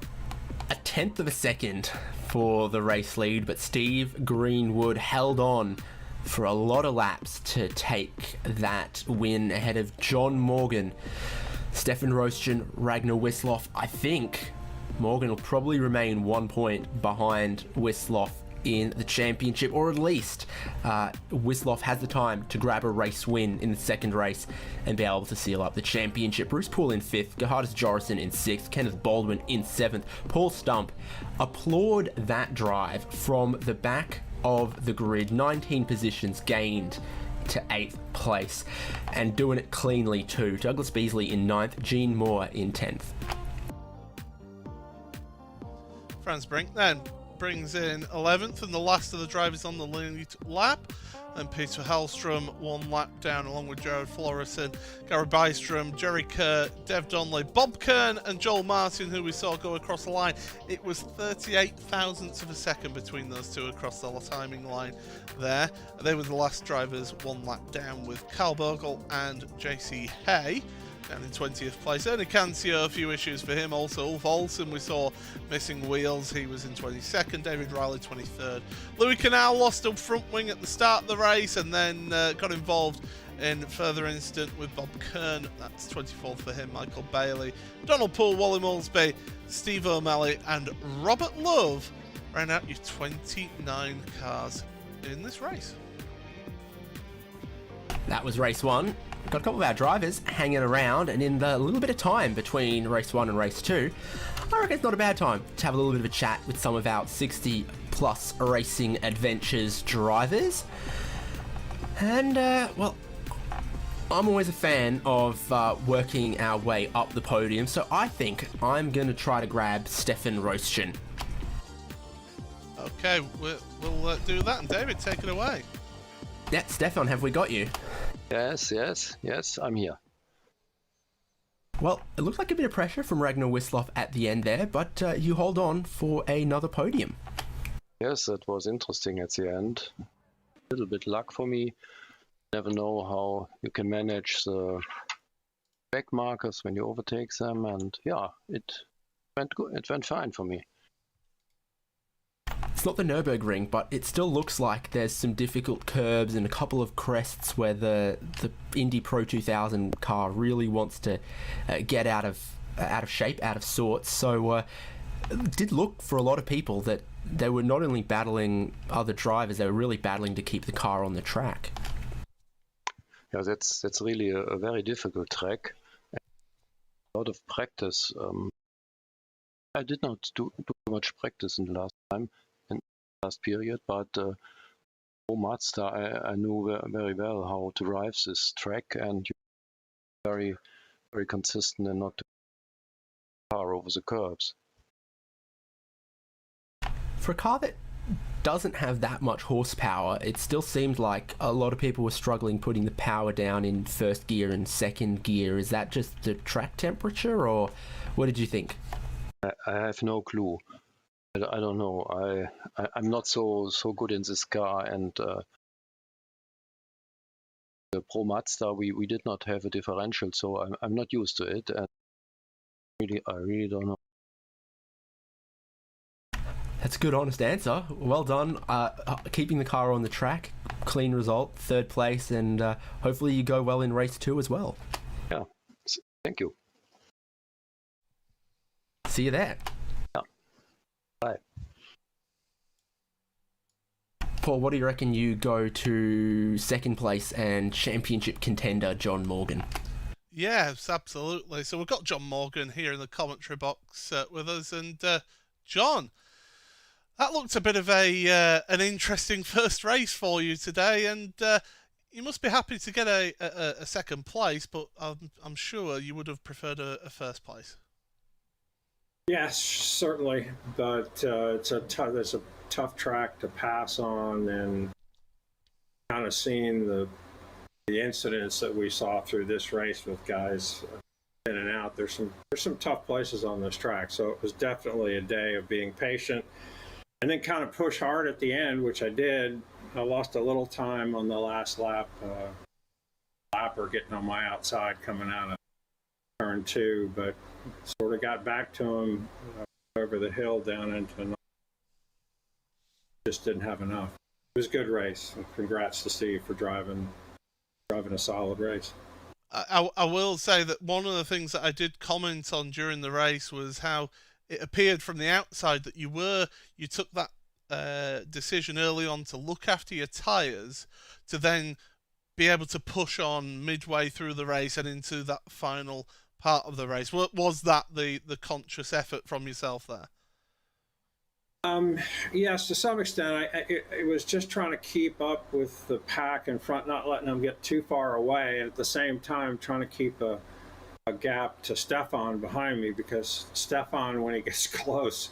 1/10 of a second for the race lead, but Steve Greenwood held on for a lot of laps to take that win ahead of John Morgan, Stefan Rostian, Ragnar Wisloff. I think Morgan will probably remain 1 point behind Wisloff in the championship, or at least Wisloff has the time to grab a race win in the second race and be able to seal up the championship. Bruce Poole in 5th, Gerhardus Jorison in 6th, Kenneth Baldwin in 7th. Paul Stump, applaud that drive from the back of the grid. 19 positions gained to 8th place, and doing it cleanly too. Douglas Beasley in 9th, Gene Moore in 10th. Franz Brink then brings in 11th, and the last of the drivers on the lead lap. And Peter Hellstrom 1 lap down, along with Jared Florison, Gary Bystrom, Jerry Kerr, Dev Donnelly, Bob Kern and Joel Martin, who we saw go across the line. It was 38 thousandths of a second between those two across the timing line there. They were the last drivers 1 lap down, with Carl Bogle and JC Hay down in 20th place. Ernie Cancio, a few issues for him. Also, Ulf Olsen, we saw missing wheels. He was in 22nd. David Riley, 23rd. Louis Canal lost a front wing at the start of the race, and then got involved in further instant with Bob Kern. That's 24th for him. Michael Bailey, Donald Poole, Wally Moulsby, Steve O'Malley, and Robert Love round out your 29 cars in this race. That was race 1. Got a couple of our drivers hanging around, and in the little bit of time between race 1 and race 2, I reckon it's not a bad time to have a little bit of a chat with some of our 60 plus racing adventures drivers. And, well, I'm always a fan of working our way up the podium, so I think I'm going to try to grab Stefan Roestgen. Okay, we'll do that, and David, take it away. Yeah, Stefan, have we got you? Yes, I'm here. Well, it looked like a bit of pressure from Ragnar Wisloff at the end there, but you hold on for another podium. Yes, it was interesting at the end. A little bit luck for me. Never know how you can manage the back markers when you overtake them, and yeah, it went good. It went fine for me. It's not the Nürburgring, but it still looks like there's some difficult curbs and a couple of crests where the Indy Pro 2000 car really wants to get out of shape, out of sorts. So it did look for a lot of people that they were not only battling other drivers, they were really battling to keep the car on the track. Yeah, that's really a very difficult track. A lot of practice. I did not do much practice in the last period, but for Mazda, I knew very well how to drive this track, and very, very consistent and not to car over the curbs. For a car that doesn't have that much horsepower, it still seemed like a lot of people were struggling putting the power down in first gear and second gear. Is that just the track temperature, or what did you think? I have no clue. I don't know. I'm not so good in this car, and the Pro Mazda we did not have a differential, so I'm not used to it, and I really don't know. That's a good, honest answer. Well done. Keeping the car on the track, clean result, third place, and hopefully you go well in race 2 as well. Yeah, thank you. See you there. Yeah. Bye. Paul, what do you reckon you go to second place and championship contender John Morgan? Yes, absolutely. So we've got John Morgan here in the commentary box with us, and John, that looked a bit of an interesting first race for you today, and you must be happy to get a second place, but I'm sure you would have preferred a first place. Yes, certainly, but it's a tough track to pass on, and kind of seeing the incidents that we saw through this race with guys in and out. There's some tough places on this track, so it was definitely a day of being patient and then kind of push hard at the end, which I did. I lost a little time on the last lap, lapper getting on my outside coming out of turn 2, but sort of got back to him over the hill down into just didn't have enough. It was a good race. Congrats to Steve for driving a solid race. I will say that one of the things that I did comment on during the race was how it appeared from the outside that you took that decision early on to look after your tyres to then be able to push on midway through the race and into that final part of the race. Was that the conscious effort from yourself there? Yes, to some extent. It was just trying to keep up with the pack in front, not letting them get too far away, and at the same time trying to keep a gap to Stefan behind me, because Stefan, when he gets close,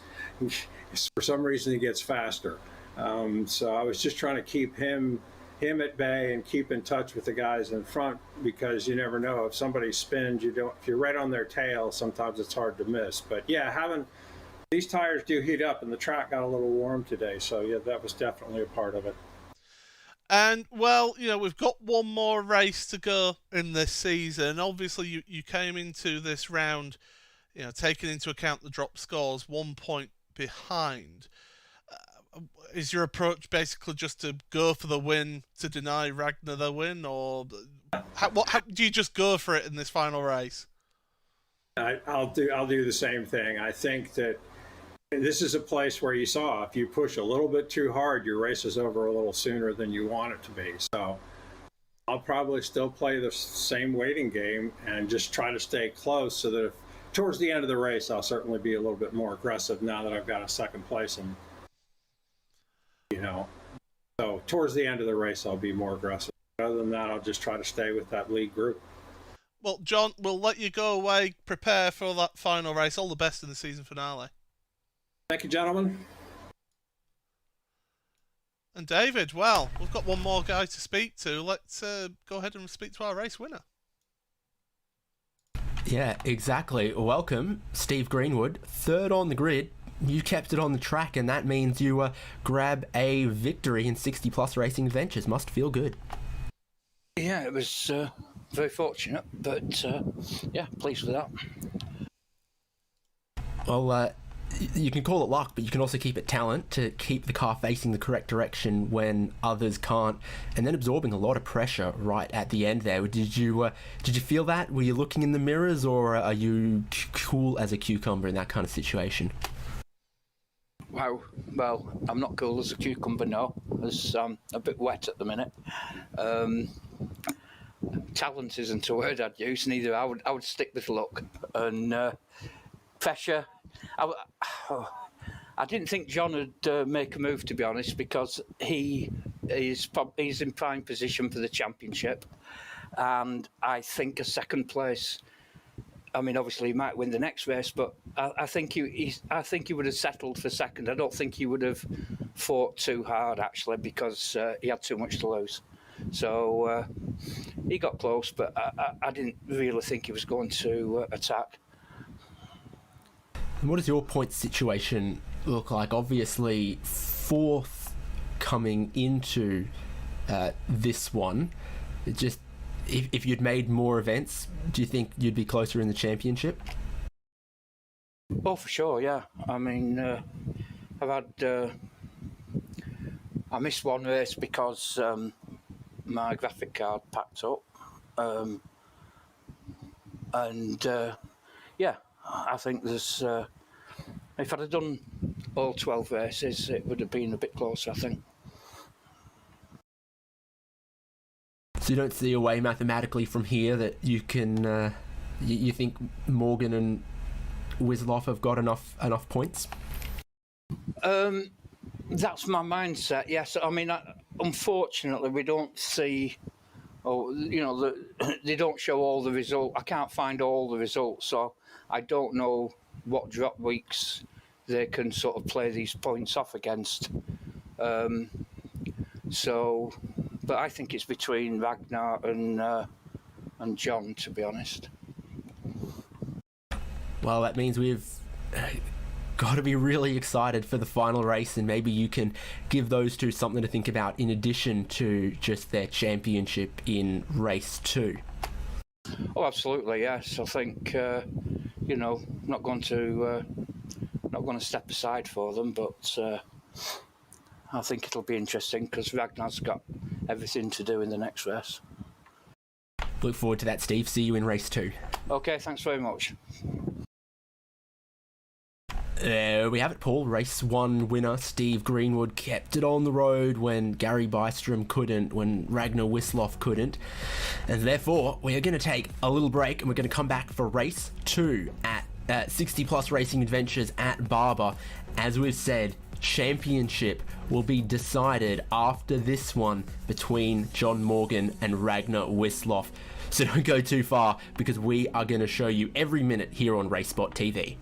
for some reason he gets faster. So I was just trying to keep him at bay and keep in touch with the guys in front, because you never know if somebody spins. If you're right on their tail, sometimes it's hard to miss. But yeah, these tires do heat up, and the track got a little warm today, so yeah, that was definitely a part of it. And, well, we've got one more race to go in this season. Obviously, you came into this round, taking into account the drop scores, 1 point behind. Is your approach basically just to go for the win, to deny Ragnar the win, or How do you just go for it in this final race? I'll do the same thing. I think that this is a place where you saw if you push a little bit too hard, your race is over a little sooner than you want it to be. So I'll probably still play the same waiting game and just try to stay close so that if, towards the end of the race, I'll certainly be a little bit more aggressive now that I've got a second place. And, so towards the end of the race, I'll be more aggressive. Other than that, I'll just try to stay with that lead group. Well, John, we'll let you go away, prepare for that final race. All the best in the season finale. Thank you, gentlemen. And David, well, we've got one more guy to speak to. Let's go ahead and speak to our race winner. Yeah, exactly. Welcome, Steve Greenwood, third on the grid. You kept it on the track, and that means you grab a victory in 60 Plus Racing Adventures. Must feel good. Yeah, it was very fortunate, but yeah, pleased with that. Well, you can call it luck, but you can also keep it talent to keep the car facing the correct direction when others can't, and then absorbing a lot of pressure right at the end there. Did you feel that? Were you looking in the mirrors, or are you cool as a cucumber in that kind of situation? Wow. Well, I'm not cool as a cucumber, no. As I'm a bit wet at the minute. Talent isn't a word I'd use. Neither. I would stick with luck and pressure. I didn't think John would make a move, to be honest, because he's in prime position for the championship, and I think a second place. I mean, obviously he might win the next race, but I think he would have settled for second. I don't think he would have fought too hard, actually, because he had too much to lose. So he got close, but I didn't really think he was going to attack. And what does your point situation look like? Obviously, fourth coming into this one. Just if you'd made more events, do you think you'd be closer in the championship? Oh, for sure, yeah. I mean, I've had... I missed one race because my graphic card packed up. Yeah, I think there's... if I'd have done all 12 races, it would have been a bit closer, I think. So you don't see a way mathematically from here that you can... you think Morgan and Wisloff have got enough points? That's my mindset, yes. I mean, unfortunately, we don't see... they don't show all the results. I can't find all the results, so I don't know what drop weeks they can sort of play these points off against. But I think it's between Ragnar and John, to be honest. Well, that means we've got to be really excited for the final race, and maybe you can give those two something to think about in addition to just their championship in race 2. Oh, absolutely, yes. I think not going to step aside for them, but I think it'll be interesting because Ragnar's got everything to do in the next race. Look forward to that, Steve. See you in race 2. Okay, thanks very much. There we have it, Paul. Race 1 winner Steve Greenwood kept it on the road when Gary Bystrom couldn't, when Ragnar Wisloff couldn't. And therefore, we are going to take a little break and we're going to come back for race 2 at 60 Plus Racing Adventures at Barber. As we've said, championship will be decided after this one between John Morgan and Ragnar Wisloff. So don't go too far, because we are going to show you every minute here on RaceSpotTV.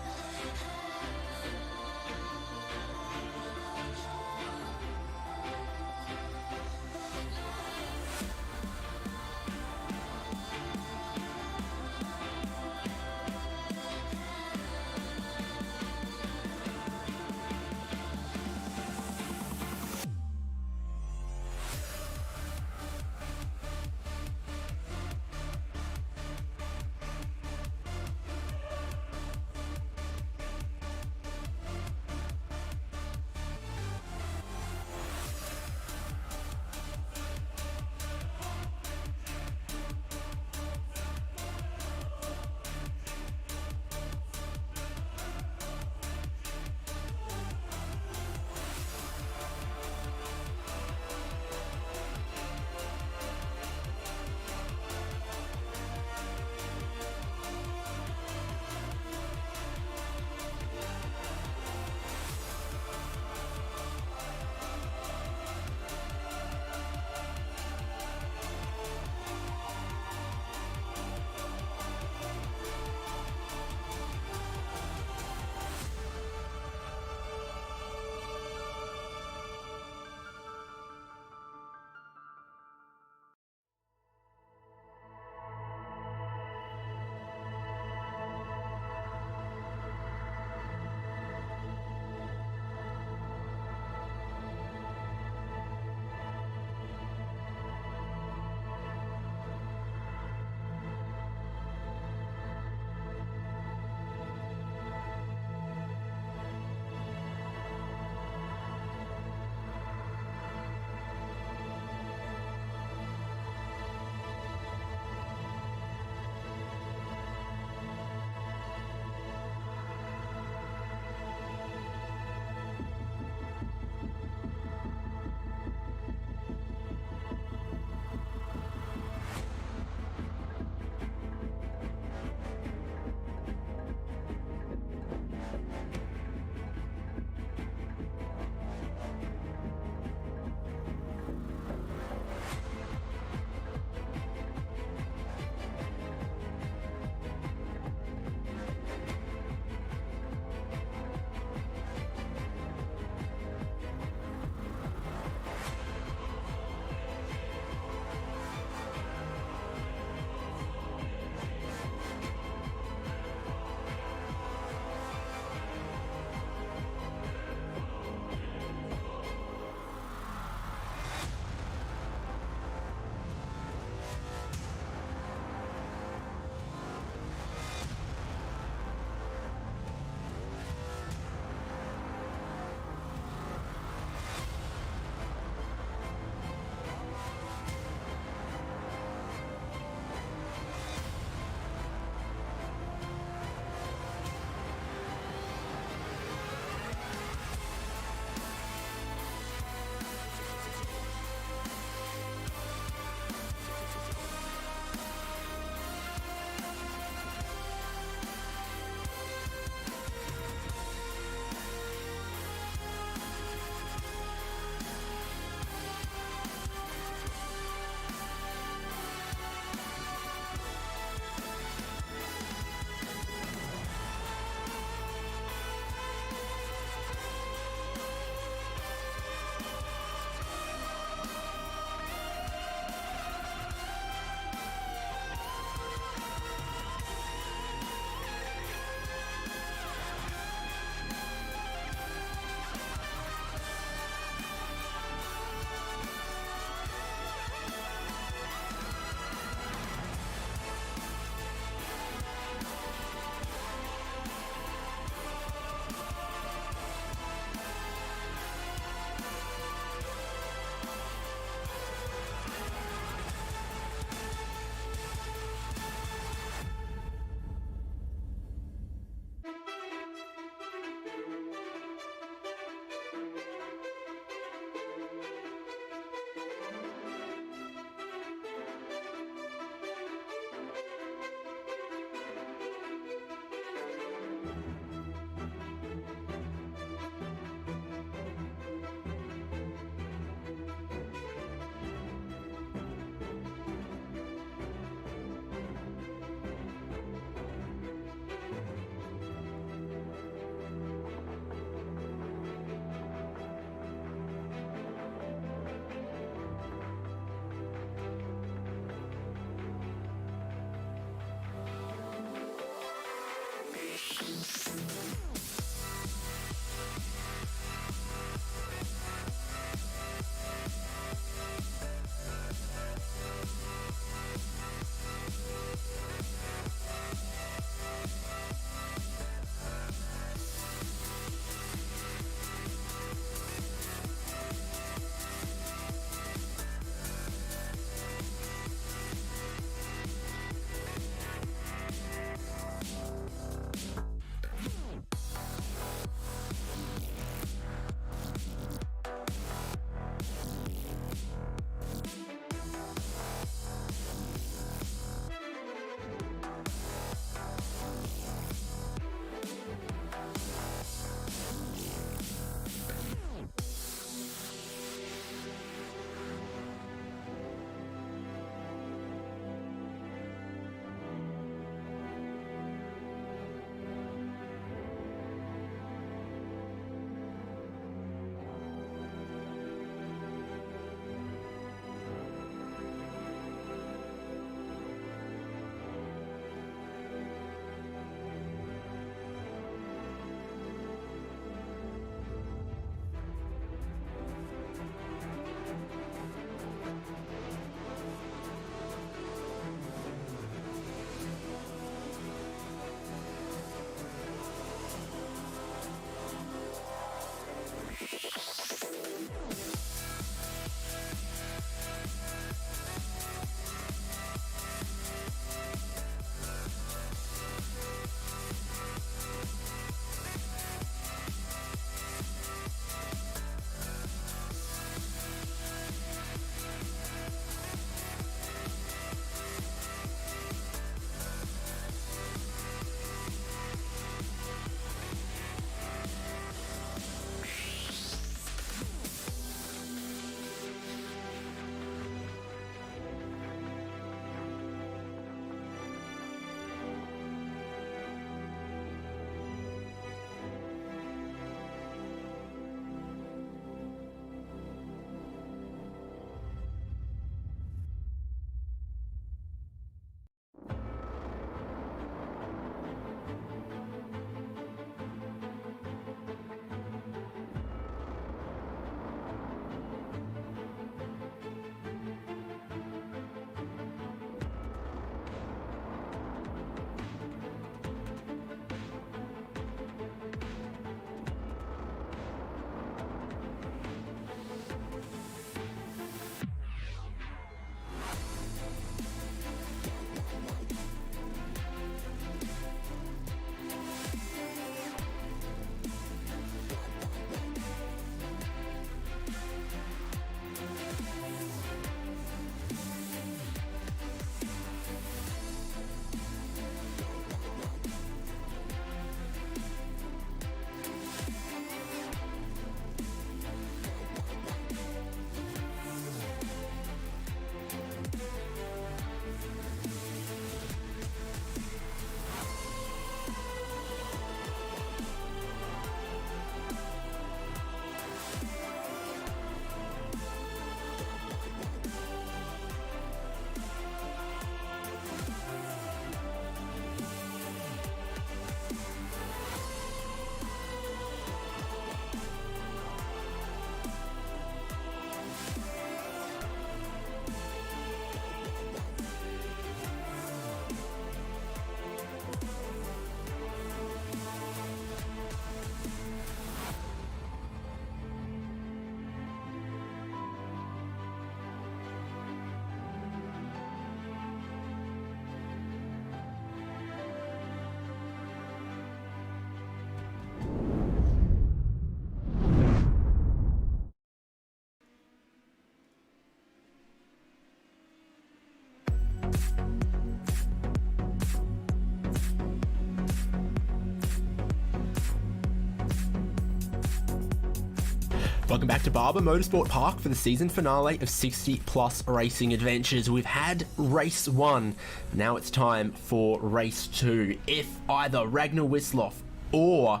Welcome back to Barber Motorsport Park for the season finale of 60 Plus Racing Adventures. We've had race 1, now it's time for race 2. If either Ragnar Wisloff or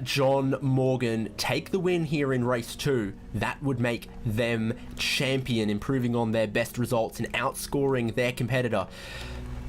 John Morgan take the win here in race 2, that would make them champion, improving on their best results and outscoring their competitor.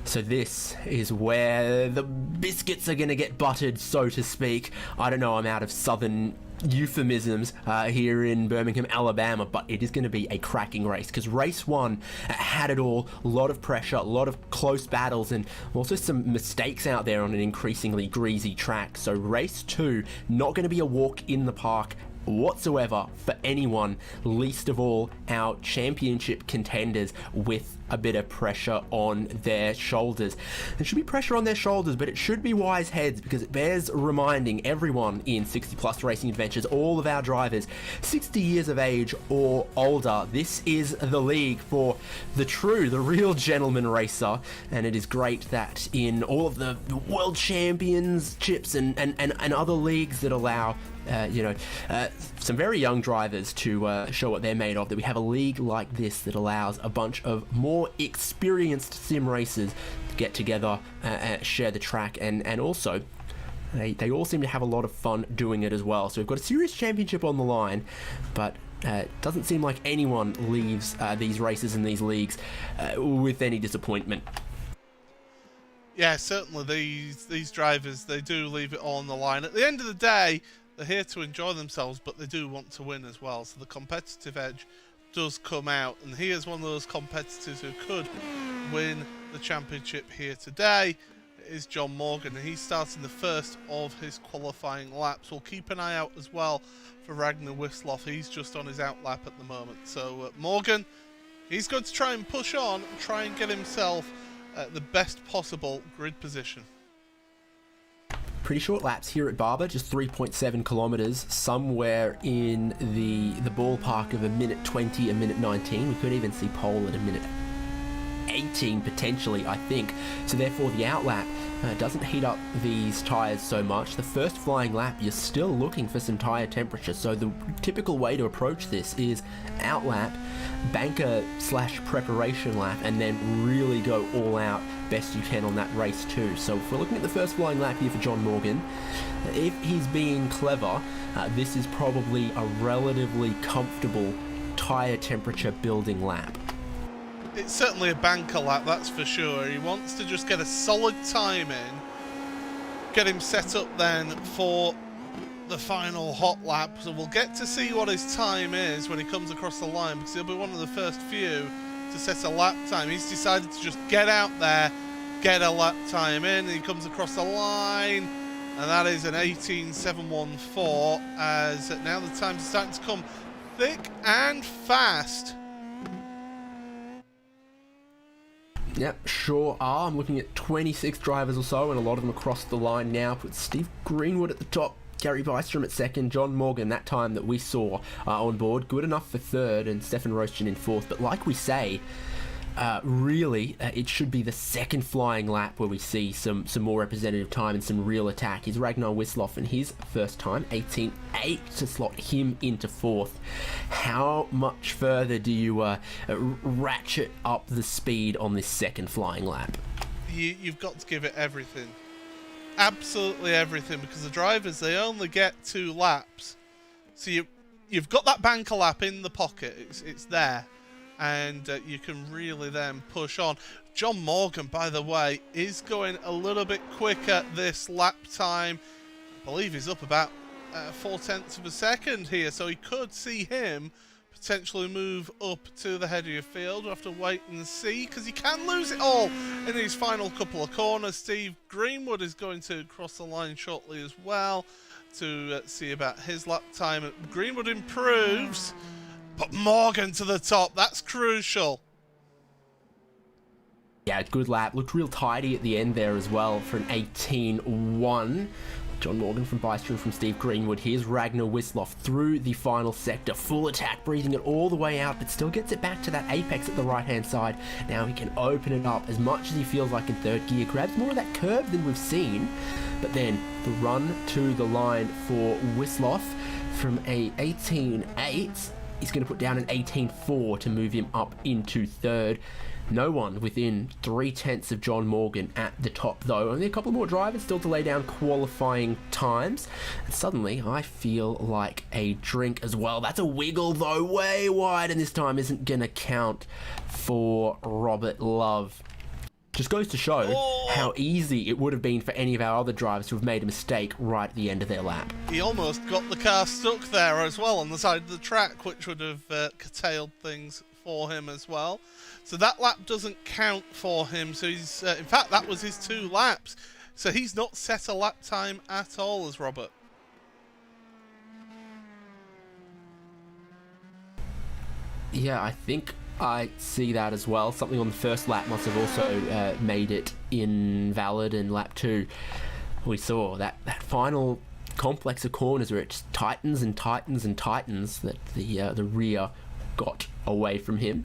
So this is where the biscuits are going to get buttered, so to speak. I don't know, I'm out of southern euphemisms here in Birmingham, Alabama, but it is going to be a cracking race because race 1 had it all. A lot of pressure, a lot of close battles, and also some mistakes out there on an increasingly greasy track. So race 2, not going to be a walk in the park whatsoever for anyone, least of all our championship contenders with a bit of pressure on their shoulders. There should be pressure on their shoulders, but it should be wise heads, because it bears reminding everyone in 60 Plus Racing Adventures, all of our drivers 60 years of age or older, this is the league for the real gentleman racer. And it is great that in all of the world championships and other leagues that allow some very young drivers to show what they're made of, that we have a league like this that allows a bunch of more experienced sim racers to get together, share the track, and also they all seem to have a lot of fun doing it as well. So we've got a serious championship on the line, but it doesn't seem like anyone leaves these races and these leagues with any disappointment. Yeah, certainly these drivers, they do leave it all on the line. At the end of the day, they're here to enjoy themselves, but they do want to win as well. So the competitive edge does come out, and he is one of those competitors who could win the championship here today. It is John Morgan, and he's starting the first of his qualifying laps. We'll keep an eye out as well for Ragnar Wisloff. He's just on his out lap at the moment. So Morgan, he's going to try and push on and try and get himself the best possible grid position. Pretty short laps here at Barber, just 3.7 kilometers, somewhere in the ballpark of a minute 20, a minute 19. We could even see pole at a minute 18 potentially, I think. So therefore the outlap doesn't heat up these tyres so much. The first flying lap, you're still looking for some tyre temperature. So the typical way to approach this is outlap, banker / preparation lap, and then really go all out best you can on that race 2. So if we're looking at the first flying lap here for John Morgan, if he's being clever, this is probably a relatively comfortable tyre temperature building lap. It's certainly a banker lap, that's for sure. He wants to just get a solid time in, get him set up then for the final hot lap. So we'll get to see what his time is when he comes across the line, because he'll be one of the first few to set a lap time. He's decided to just get out there, get a lap time in, and he comes across the line, and that is an 18.714, as now the times are starting to come thick and fast. Yep, sure are. I'm looking at 26 drivers or so, and a lot of them across the line now. Put Steve Greenwood at the top, Gary Bystrom at second, John Morgan, that time that we saw on board, good enough for third, and Stefan Rostjan in fourth. But like we say, really, it should be the second flying lap where we see some more representative time and some real attack. Is Ragnar Wisloff in his first time, 18.8, to slot him into fourth. How much further do you ratchet up the speed on this second flying lap? You've got to give it everything. Absolutely everything, because the drivers, they only get 2 laps. So you've got that banker lap in the pocket. It's there. And you can really then push on. John Morgan, by the way, is going a little bit quicker this lap time. I believe he's up about 0.4 of a second here, so he could see him potentially move up to the head of your field. We'll have to wait and see, because he can lose it all in his final couple of corners. Steve Greenwood is going to cross the line shortly as well to see about his lap time. Greenwood improves, but Morgan to the top, that's crucial. Yeah, good lap. Looked real tidy at the end there as well for an 18.1. John Morgan from Bystrom from Steve Greenwood. Here's Ragnar Wisloff through the final sector. Full attack, breathing it all the way out, but still gets it back to that apex at the right-hand side. Now he can open it up as much as he feels like in third gear. Grabs more of that curve than we've seen. But then the run to the line for Wisloff. from a 18.8. He's going to put down an 18.4 to move him up into third. No one within 0.3 of John Morgan at the top, though. Only a couple more drivers still to lay down qualifying times. And suddenly, I feel like a drink as well. That's a wiggle, though, way wide, and this time isn't going to count for Robert Love. Just goes to show how easy it would have been for any of our other drivers to have made a mistake right at the end of their lap. He almost got the car stuck there as well on the side of the track, which would have curtailed things for him as well. So that lap doesn't count for him. So he's, in fact, that was his 2 laps. So he's not set a lap time at all as Robert. Yeah, I think I see that as well. Something on the first lap must have also made it invalid, and lap 2 we saw that final complex of corners where it just tightens and tightens and tightens, that the rear got away from him.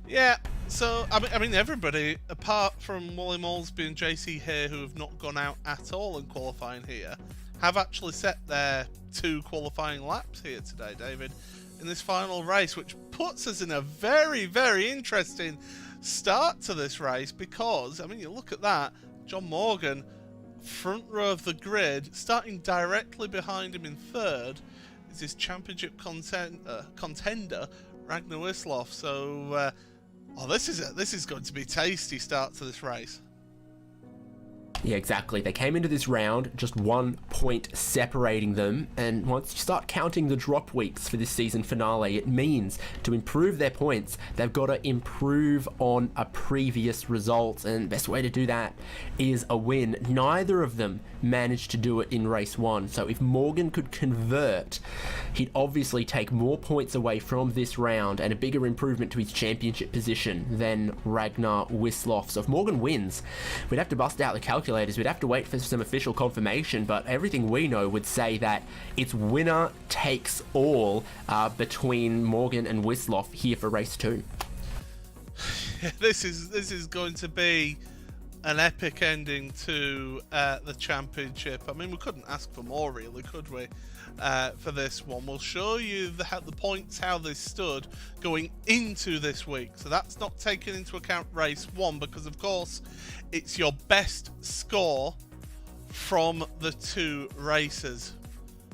Yeah, so I mean everybody apart from William Alsby and JC here, who have not gone out at all in qualifying here, have actually set their 2 qualifying laps here today, David, in this final race, which puts us in a very, very interesting start to this race, because I mean, you look at that, John Morgan, front row of the grid, starting directly behind him in third is his championship contender Ragnar Wisloff. So this is going to be a tasty start to this race. Yeah, exactly. They came into this round just 1 point separating them, and once you start counting the drop weeks for this season finale, it means to improve their points, they've got to improve on a previous result, and the best way to do that is a win. Neither of them managed to do it in race 1, so if Morgan could convert, he'd obviously take more points away from this round and a bigger improvement to his championship position than Ragnar Wisloff. So if Morgan wins, we'd have to bust out the calculator. We'd have to wait for some official confirmation, but everything we know would say that it's winner takes all between Morgan and Wisloff here for race 2. This is going to be an epic ending to the championship. I mean, we couldn't ask for more, really, could we? For this one, we'll show you the points, how they stood going into this week. So that's not taken into account race 1, because of course it's your best score from the 2 races.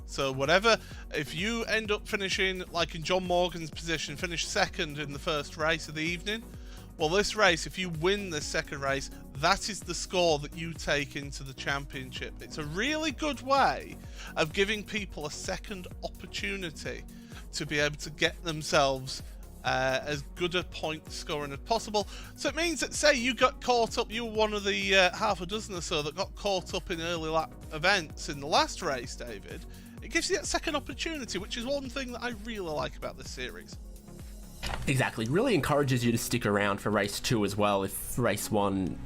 So whatever, if you end up finishing like in John Morgan's position, finish second in the first race of the evening, well, this race, if you win this second race, that is the score that you take into the championship. It's a really good way of giving people a second opportunity to be able to get themselves as good a point scoring as possible. So it means that, say you got caught up, you were one of the half a dozen or so that got caught up in early lap events in the last race, David, it gives you that second opportunity, which is one thing that I really like about this series. Exactly. Really encourages you to stick around for race 2 as well if race 1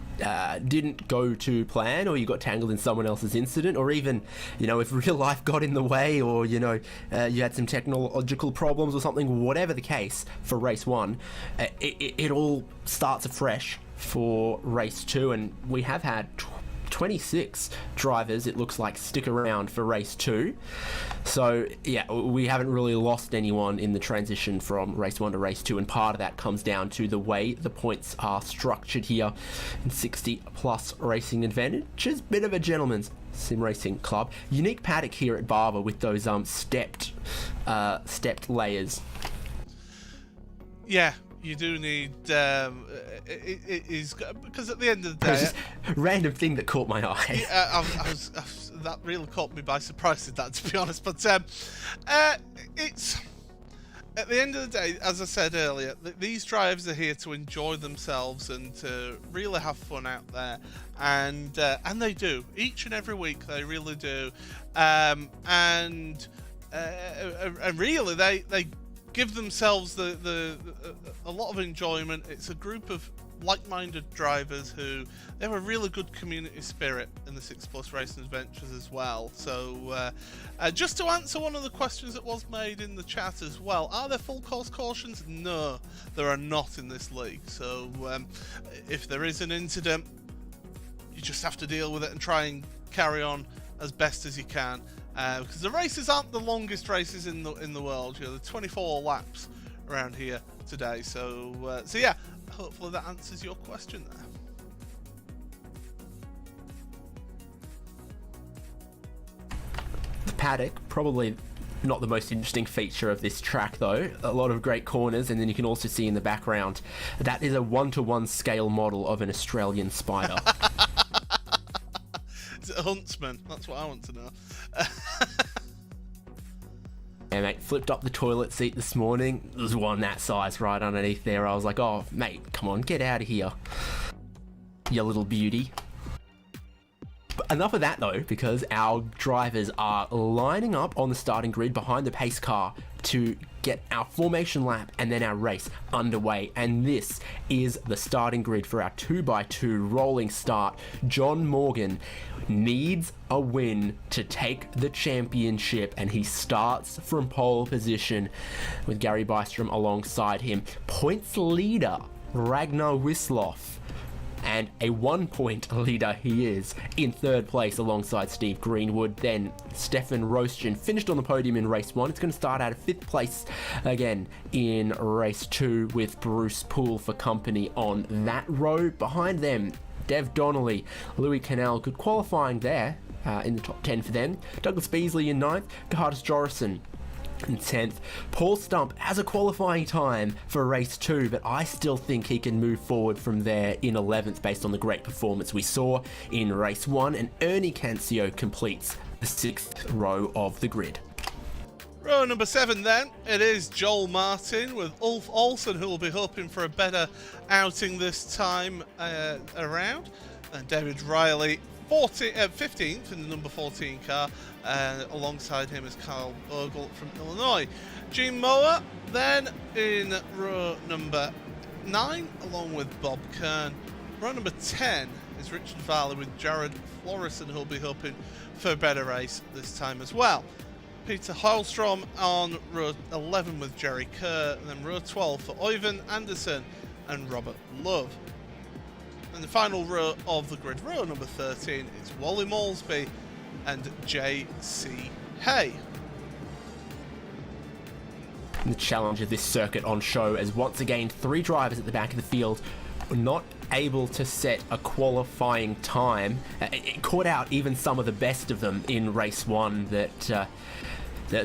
didn't go to plan, or you got tangled in someone else's incident, or even, you know, if real life got in the way, or, you know, you had some technological problems or something, whatever the case for race 1, it all starts afresh for race 2, and we have had 26 drivers, it looks like, stick around for race 2. So yeah, we haven't really lost anyone in the transition from race 1 to race 2, and part of that comes down to the way the points are structured here in 60 plus racing advantages. Bit of a gentleman's sim racing club. Unique paddock here at Barber with those stepped layers. Yeah, you do need it is, because at the end of the day, Just random thing that caught my eye. that really caught me by surprise, did that, to be honest. But it's, at the end of the day, as I said earlier, these drivers are here to enjoy themselves and to really have fun out there, and they do each and every week. They really do, and really they give themselves a lot of enjoyment. It's a group of like-minded drivers who, they have a really good community spirit in the 6 Plus Racing Adventures as well. So just to answer one of the questions that was made in the chat as well, are there full course cautions? No, there are not in this league. So if there is an incident, you just have to deal with it and try and carry on as best as you can, because the races aren't the longest races in the world. You know, the 24 laps around here today. So yeah, hopefully that answers your question there. The paddock, probably not the most interesting feature of this track though. A lot of great corners, and then you can also see in the background that is a 1-to-1 scale model of an Australian spider. Is it a huntsman? That's what I want to know. Yeah, mate, flipped up the toilet seat this morning. There's one that size right underneath there. I was like, oh, mate, come on, get out of here, you little beauty. But enough of that though, because our drivers are lining up on the starting grid behind the pace car to get our formation lap and then our race underway. And this is the starting grid for our 2x2 rolling start. John Morgan needs a win to take the championship, and he starts from pole position with Gary Bystrom alongside him. Points leader Ragnar Wisloff, and a 1-point leader he is, in third place alongside Steve Greenwood. Then Stefan Rostjen finished on the podium in race 1. It's going to start out of 5th place again in race 2 with Bruce Poole for company on that row. Behind them, Dev Donnelly, Louis Canal, good qualifying there in the top 10 for them. Douglas Beasley in 9th, Gerhardus Jorison in 10th. Paul Stump has a qualifying time for race 2, but I still think he can move forward from there in 11th based on the great performance we saw in race 1. And Ernie Cancio completes the 6th row of the grid. Row number 7 then, it is Joel Martin with Ulf Olsen, who will be hoping for a better outing this time around. And David Riley 15th in the number 14 car, alongside him is Kyle Ogle from Illinois. Gene Moore then in row number 9 along with Bob Kern. Row number 10 is Richard Varley with Jared Florison, who'll be hoping for a better race this time as well. Peter Hallstrom on row 11 with Jerry Kerr, and then row 12 for Oyvind Anderson and Robert Love. And the final row of the grid, row number 13, is Wally Malsby and J.C. Hay. The challenge of this circuit on show, as once again 3 drivers at the back of the field were not able to set a qualifying time. It caught out even some of the best of them in race 1, that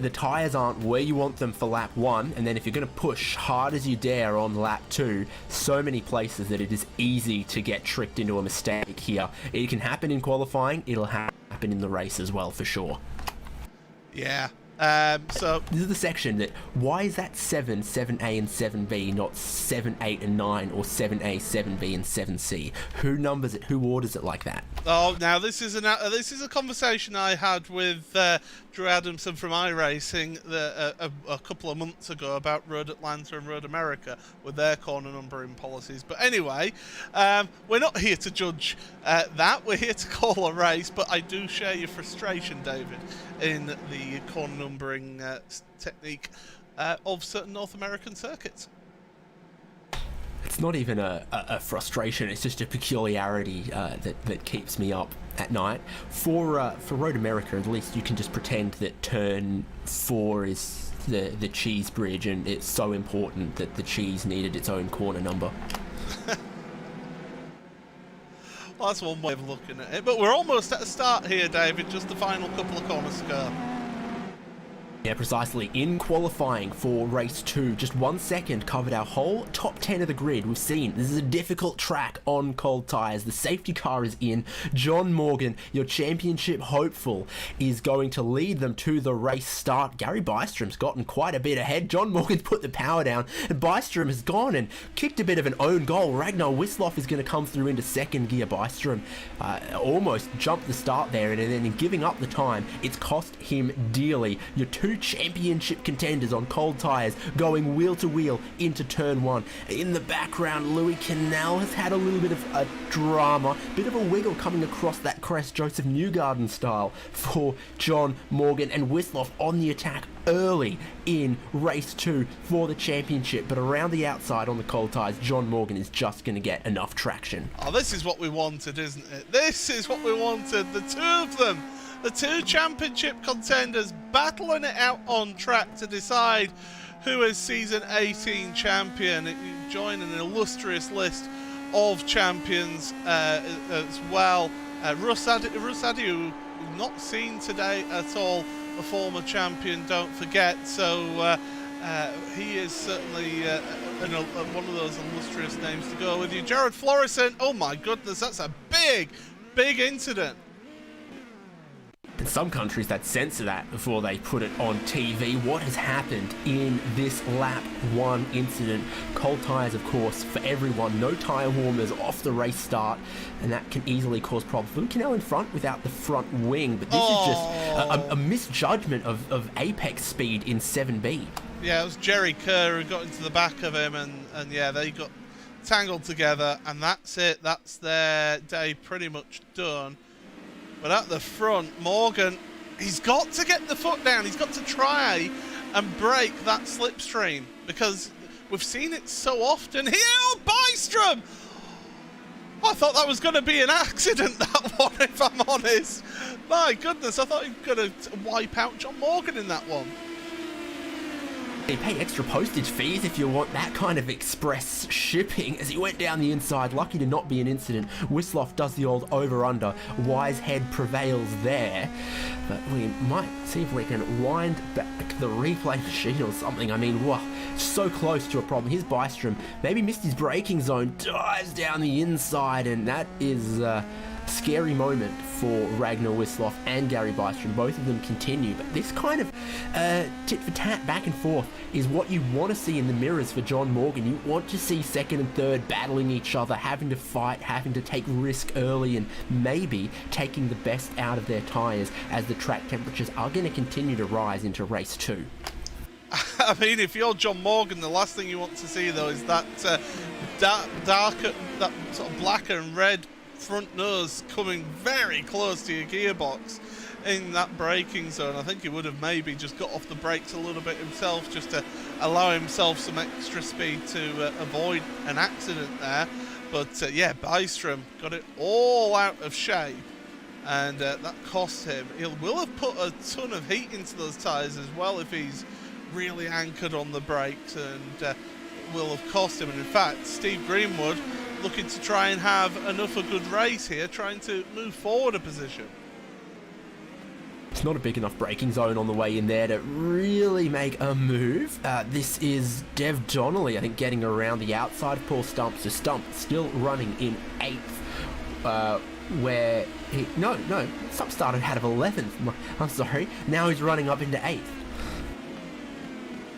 the tyres aren't where you want them for lap 1, and then if you're going to push hard as you dare on lap 2, so many places that it is easy to get tricked into a mistake here. It can happen in qualifying, it'll happen in the race as well, for sure. Yeah. So this is the section that, why is that 7, 7A and 7B, not 7, 8 and 9, or 7A, 7B and 7C? Who numbers it? Who orders it like that? Oh, now this is a conversation I had with Drew Adamson from iRacing a couple of months ago about Road Atlanta and Road America with their corner numbering policies. But anyway, we're not here to judge that. We're here to call a race. But I do share your frustration, David, in the corner numbering technique of certain North American circuits. It's not even a frustration, it's just a peculiarity that keeps me up at night. For Road America, at least you can just pretend that turn 4 is the cheese bridge, and it's so important that the cheese needed its own corner number. Well, that's one way of looking at it. But we're almost at the start here, David. Just the final couple of corners to go. Yeah, precisely. In qualifying for race 2, just 1 second covered our whole top 10 of the grid. We've seen this is a difficult track on cold tyres. The safety car is in. John Morgan, your championship hopeful, is going to lead them to the race start. Gary Bystrom's gotten quite a bit ahead. John Morgan's put the power down, and Bystrom has gone and kicked a bit of an own goal. Ragnar Wisloff is going to come through into second gear. Bystrom almost jumped the start there, and then in giving up the time, it's cost him dearly. Your 2 championship contenders on cold tyres going wheel to wheel into turn 1. In the background, Louis Canal has had a little bit of a drama, bit of a wiggle coming across that crest, Joseph Newgarden style, for John Morgan, and Wisloff on the attack early in race 2 for the championship. But around the outside on the cold tyres, John Morgan is just going to get enough traction. Oh, this is what we wanted, isn't it? This is what we wanted. The 2 of them the two championship contenders battling it out on track to decide who is season 18 champion. You join an illustrious list of champions as well. Rusadi, who we've not seen today at all, a former champion, don't forget. So he is certainly one of those illustrious names to go with you. Jared Florison, oh my goodness, that's a big incident. In some countries that censor that before they put it on TV. What has happened in this lap 1 incident? Cold tyres, of course, for everyone. No tyre warmers off the race start, and that can easily cause problems. Luke Cannell in front without the front wing, but this is just a misjudgment of apex speed in 7B. Yeah, it was Jerry Kerr who got into the back of him, and yeah, they got tangled together, and that's it. That's their day pretty much done. But at the front, Morgan, he's got to get the foot down. He's got to try and break that slipstream, because we've seen it so often. Here, Bystrom! I thought that was going to be an accident, that one, if I'm honest. My goodness, I thought he was going to wipe out John Morgan in that one. You pay extra postage fees if you want that kind of express shipping. As he went down the inside, lucky to not be an incident. Wisloff does the old over-under. Wise head prevails there. But we might see if we can wind back the replay machine or something. I mean, wow, so close to a problem. Here's Bystrom. Maybe missed his braking zone. Dives down the inside, and that is a scary moment for Ragnar Wisloff and Gary Bystrom. Both of them continue, but this kind of tit for tat back and forth is what you want to see in the mirrors for John Morgan. You want to see second and third battling each other, having to fight, having to take risk early, and maybe taking the best out of their tyres as the track temperatures are going to continue to rise into race 2. I mean, if you're John Morgan, the last thing you want to see, though, is that darker, that sort of black and red front nose coming very close to your gearbox in that braking zone. I think he would have maybe just got off the brakes a little bit himself, just to allow himself some extra speed to avoid an accident there. But yeah, Bystrom got it all out of shape, and that cost him. He will have put a ton of heat into those tyres as well if he's really anchored on the brakes, and will have cost him. And in fact, Steve Greenwood looking to try and have enough a good race here, trying to move forward a position. It's not a big enough braking zone on the way in there to really make a move. This is Dev Donnelly, I think, getting around the outside of Paul Stump. So Stump still running in 8th, where he... No, Stump started out of 11th. I'm sorry. Now he's running up into 8th.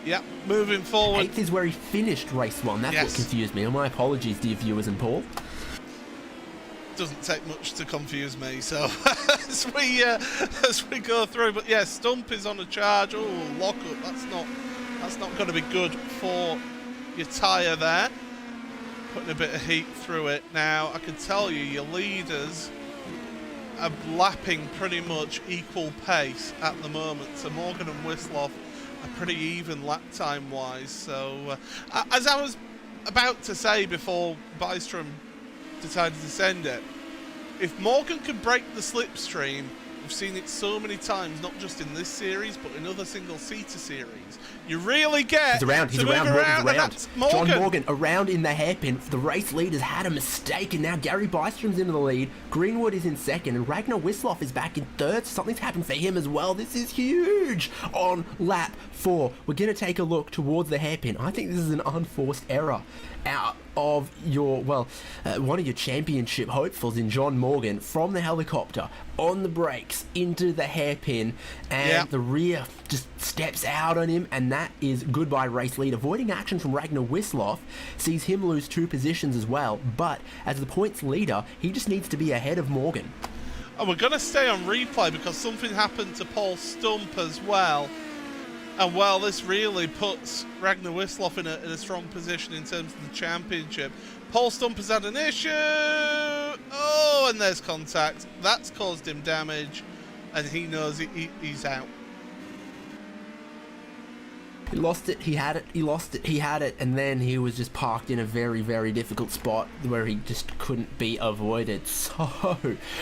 Yep, moving forward. 8th is where he finished race 1. That's what confused me. And my apologies, dear viewers and Paul. Doesn't take much to confuse me, so as we go through. But yeah, Stump is on a charge. Oh, lock up. That's not going to be good for your tyre there. Putting a bit of heat through it. Now, I can tell you, your leaders are lapping pretty much equal pace at the moment. So Morgan and Wisloff are pretty even lap time wise. So as I was about to say before Bystrom decided to send it, if Morgan could break the slipstream, we've seen it so many times, not just in this series but in other single-seater series, you really get he's around. Morgan. John Morgan around in the hairpin. The race leaders had a mistake, and now Gary Bystrom's into the lead. Greenwood is in second, and Ragnar Wisloff is back in third. So something's happened for him as well. This is huge on lap 4. We're going to take a look towards the hairpin. I think this is an unforced error out of your, one of your championship hopefuls in John Morgan, from the helicopter on the brakes into the hairpin, and the rear just steps out on him, and that is goodbye race lead. Avoiding action from Ragnar Wisloff sees him lose 2 positions as well, but as the points leader, he just needs to be ahead of Morgan. And we're going to stay on replay because something happened to Paul Stump as well. And well, this really puts Ragnar Wisloff in a strong position in terms of the championship. Paul Stump has had an issue. Oh, and there's contact. That's caused him damage, and he knows he's out. He lost it, he had it, he lost it, he had it, and then he was just parked in a very, very difficult spot where he just couldn't be avoided. So,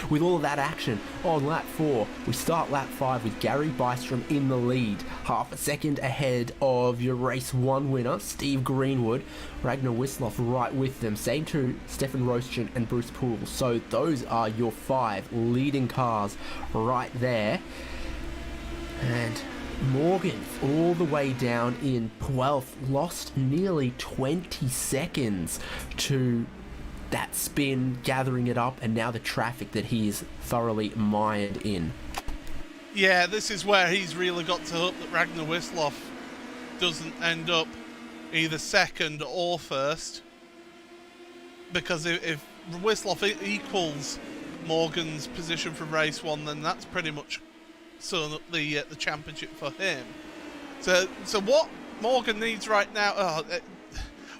with all of that action on lap 4, we start lap 5 with Gary Bystrom in the lead, half a second ahead of your race 1 winner, Steve Greenwood. Ragnar Wisloff right with them, same to Stefan Rostjen and Bruce Poole. So those are your 5 leading cars right there. And Morgan all the way down in 12th, lost nearly 20 seconds to that spin, gathering it up, and now the traffic that he is thoroughly mired in. Yeah, this is where he's really got to hope that Ragnar Wisloff doesn't end up either second or first, because if Wisloff equals Morgan's position from race 1, then that's pretty much sewn up the championship for him. So what Morgan needs right now,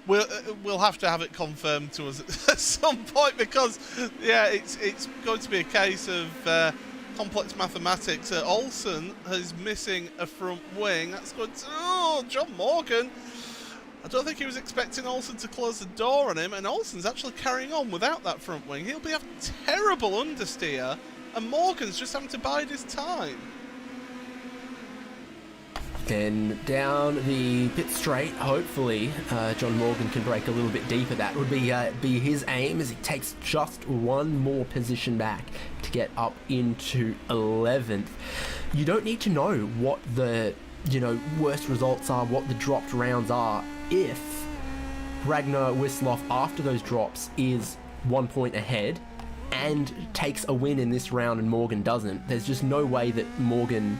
we'll have to have it confirmed to us at some point, because yeah, it's going to be a case of complex mathematics. Olsen is missing a front wing. That's going to John Morgan. I don't think he was expecting Olsen to close the door on him, and Olsen's actually carrying on without that front wing. He'll be a terrible understeer, and Morgan's just having to bide his time. Then down the pit straight, hopefully John Morgan can break a little bit deeper. That would be his aim, as he takes just one more position back to get up into 11th. You don't need to know what the worst results are, what the dropped rounds are, if Ragnar Wisloff after those drops is 1 point ahead and takes a win in this round and Morgan doesn't. There's just no way that Morgan...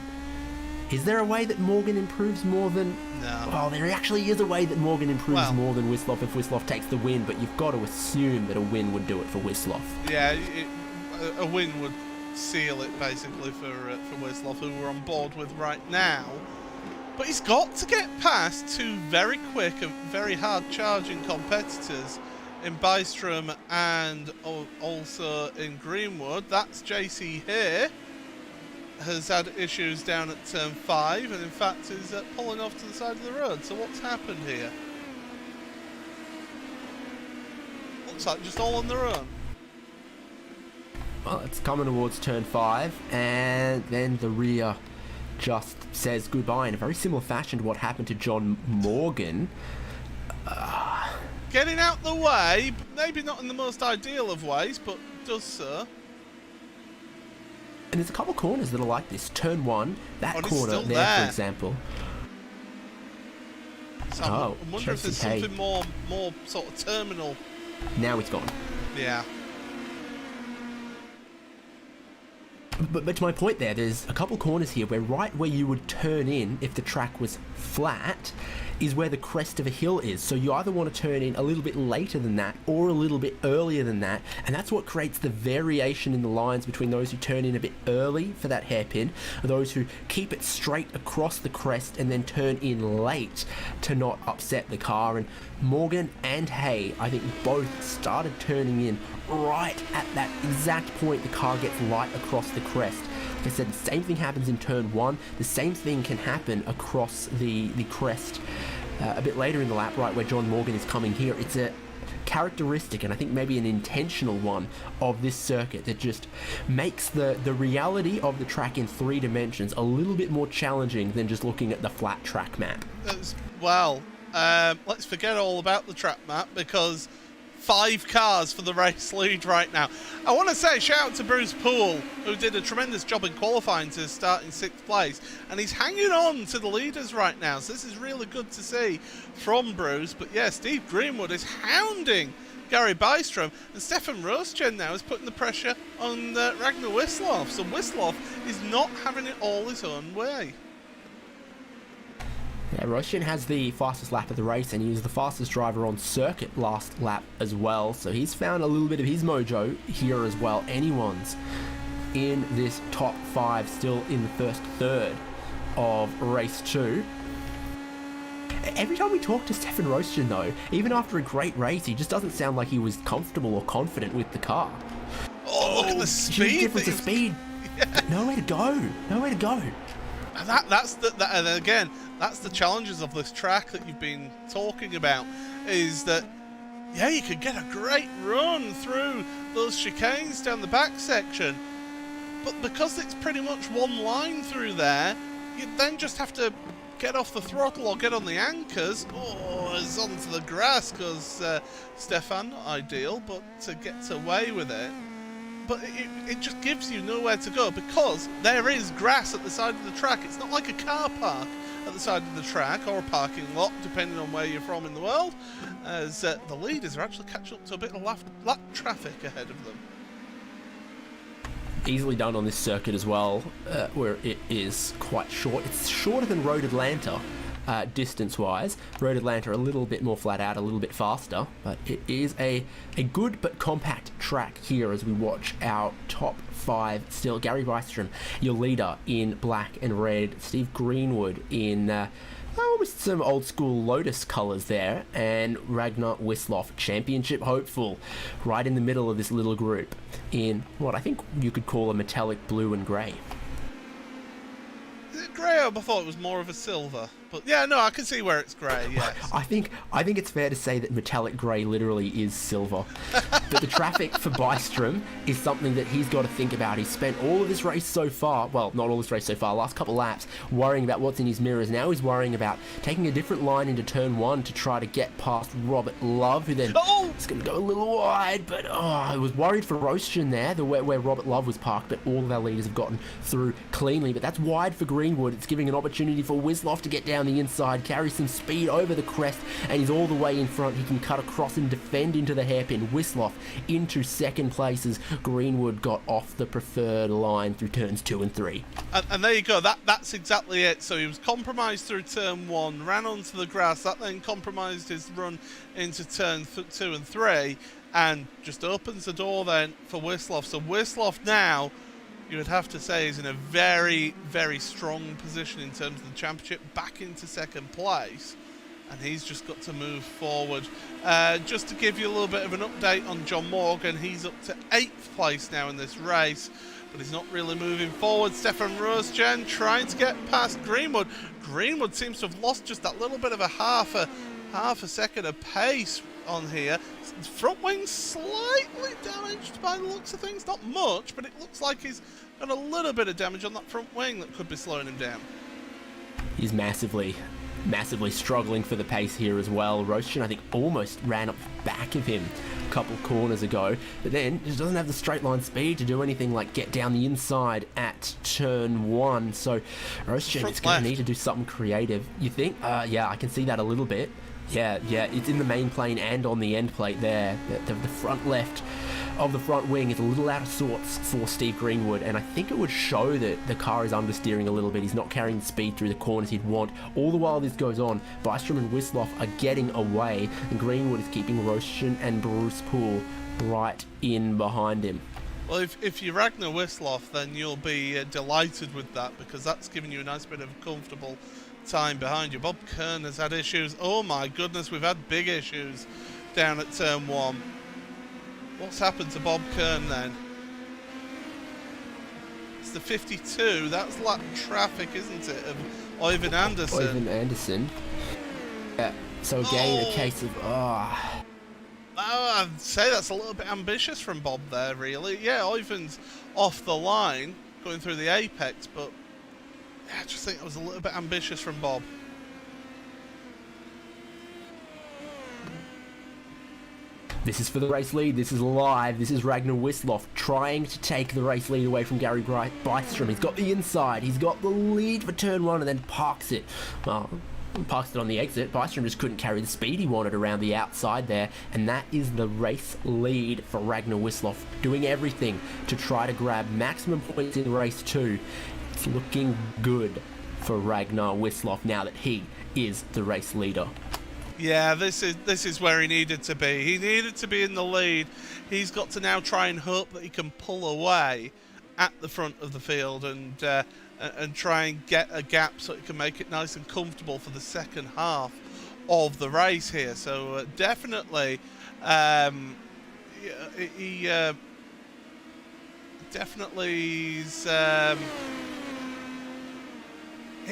Is there a way that Morgan improves more than... No. Well, there actually is a way that Morgan improves more than Wisloff if Wisloff takes the win, but you've got to assume that a win would do it for Wisloff. Yeah, a win would seal it basically for Wisloff, who we're on board with right now. But he's got to get past 2 very quick and very hard-charging competitors in Bystrom and also in Greenwood. That's JC here. Has had issues down at turn 5, and in fact is pulling off to the side of the road. So what's happened here? Looks like just all on their own. Well, it's coming towards turn 5, and then the rear just says goodbye in a very similar fashion to what happened to John Morgan. Getting out the way, maybe not in the most ideal of ways, but does so. And there's a couple corners that are like this. Turn 1, that corner there, for example. So I wonder if there's something more sort of terminal. Now it's gone. Yeah. But to my point there, there's a couple corners here where right where you would turn in if the track was flat is where the crest of a hill is. So you either want to turn in a little bit later than that or a little bit earlier than that, and that's what creates the variation in the lines between those who turn in a bit early for that hairpin and those who keep it straight across the crest and then turn in late to not upset the car. And Morgan and Hay, I think, both started turning in right at that exact point the car gets light across the crest. Like I said, the same thing happens in turn 1. The same thing can happen across the crest a bit later in the lap, right where John Morgan is coming here. It's a characteristic, and I think maybe an intentional one, of this circuit that just makes the reality of the track in 3 dimensions a little bit more challenging than just looking at the flat track map. Well, let's forget all about the track map, because 5 cars for the race lead right now. I want to say shout out to Bruce Poole, who did a tremendous job in qualifying to start in 6th place, and he's hanging on to the leaders right now, so this is really good to see from Bruce. But yeah, Steve Greenwood is hounding Gary Bystrom, and Stefan Rostjen now is putting the pressure on Ragnar Wisloff, so Wisloff is not having it all his own way. Yeah, Rostjen has the fastest lap of the race, and he was the fastest driver on circuit last lap as well, so he's found a little bit of his mojo here as well. Anyone's in this top 5 still in the first third of race 2. Every time we talk to Stefan Rostjen, though, even after a great race, he just doesn't sound like he was comfortable or confident with the car. Oh, look at the speed! Huge difference of speed. Yeah. Nowhere to go. Nowhere to go. And again, that's the challenges of this track that you've been talking about, is that, yeah, you could get a great run through those chicanes down the back section, but because it's pretty much one line through there, you then just have to get off the throttle or get on the anchors. Oh, it's onto the grass because Stefan, not ideal, but gets away with it. But it just gives you nowhere to go because there is grass at the side of the track. It's not like a car park at the side of the track or a parking lot, depending on where you're from in the world, as the leaders are actually catching up to a bit of lap traffic ahead of them. Easily done on this circuit as well, where it is quite short. It's shorter than Road Atlanta, distance-wise. Road Atlanta a little bit more flat out, a little bit faster, but it is a good but compact track here as we watch our top 5 still. Gary Bystrom, your leader in black and red. Steve Greenwood in with some old school Lotus colours there, and Ragnar Wisloff, championship hopeful, right in the middle of this little group in what I think you could call a metallic blue and grey. Is it grey? I thought it was more of a silver. But yeah, no, I can see where it's grey, yes. I think it's fair to say that metallic grey literally is silver. But the traffic for Bystrom is something that he's got to think about. He's spent all of this race so far, well, not all this race so far, last couple laps, worrying about what's in his mirrors. Now he's worrying about taking a different line into turn 1 to try to get past Robert Love, who then is going to go a little wide. But I was worried for Roastion there, where Robert Love was parked, but all of our leaders have gotten through cleanly. But that's wide for Greenwood. It's giving an opportunity for Wisloff to get down the inside, carry some speed over the crest, and he's all the way in front. He can cut across and defend into the hairpin. Wisloff into second place as Greenwood got off the preferred line through turns 2 and 3. And there you go, that's exactly it. So he was compromised through turn 1, ran onto the grass, that then compromised his run into turn 2 and 3, and just opens the door then for Wisloff. So Wisloff now, you would have to say, is in a very, very strong position in terms of the championship, back into second place, and he's just got to move forward. Just to give you a little bit of an update on John Morgan, he's up to 8th place now in this race, but he's not really moving forward. Stefan Rosjan trying to get past Greenwood. Greenwood seems to have lost just that little bit of a half a second of pace on here. Front wing's slightly damaged by the looks of things, not much, but it looks like he's got a little bit of damage on that front wing that could be slowing him down. He's massively struggling for the pace here as well. Roastion, I think, almost ran up the back of him a couple corners ago, but then just doesn't have the straight line speed to do anything like get down the inside at turn 1. So Roastion is going to need to do something creative. You think? Yeah, I can see that a little bit. Yeah, it's in the main plane and on the end plate there. The front left of the front wing is a little out of sorts for Steve Greenwood, and I think it would show that the car is understeering a little bit. He's not carrying the speed through the corners he'd want. All the while this goes on, Bystrom and Wisloff are getting away, and Greenwood is keeping Roastion and Bruce Poole right in behind him. Well, if you're Ragnar Wisloff, then you'll be delighted with that, because that's giving you a nice bit of comfortable time behind you. Bob Kern has had issues. Oh my goodness, we've had big issues down at turn 1. What's happened to Bob Kern then? It's the 52. That's lap traffic, isn't it, of Ivan Anderson? Ivan Anderson. Yeah. So again, a case of I'd say that's a little bit ambitious from Bob there, really. Yeah, Ivan's off the line, going through the apex, but I just think it was a little bit ambitious from Bob. This is for the race lead. This is live. This is Ragnar Wisloff trying to take the race lead away from Gary Bystrom. He's got the inside. He's got the lead for turn 1 and then parks it. Well, parks it on the exit. Bystrom just couldn't carry the speed he wanted around the outside there, and that is the race lead for Ragnar Wisloff, doing everything to try to grab maximum points in race 2. It's looking good for Ragnar Wisloff now that he is the race leader. Yeah, this is where he needed to be. He needed to be in the lead. He's got to now try and hope that he can pull away at the front of the field and try and get a gap so he can make it nice and comfortable for the second half of the race here. So definitely, he definitely is.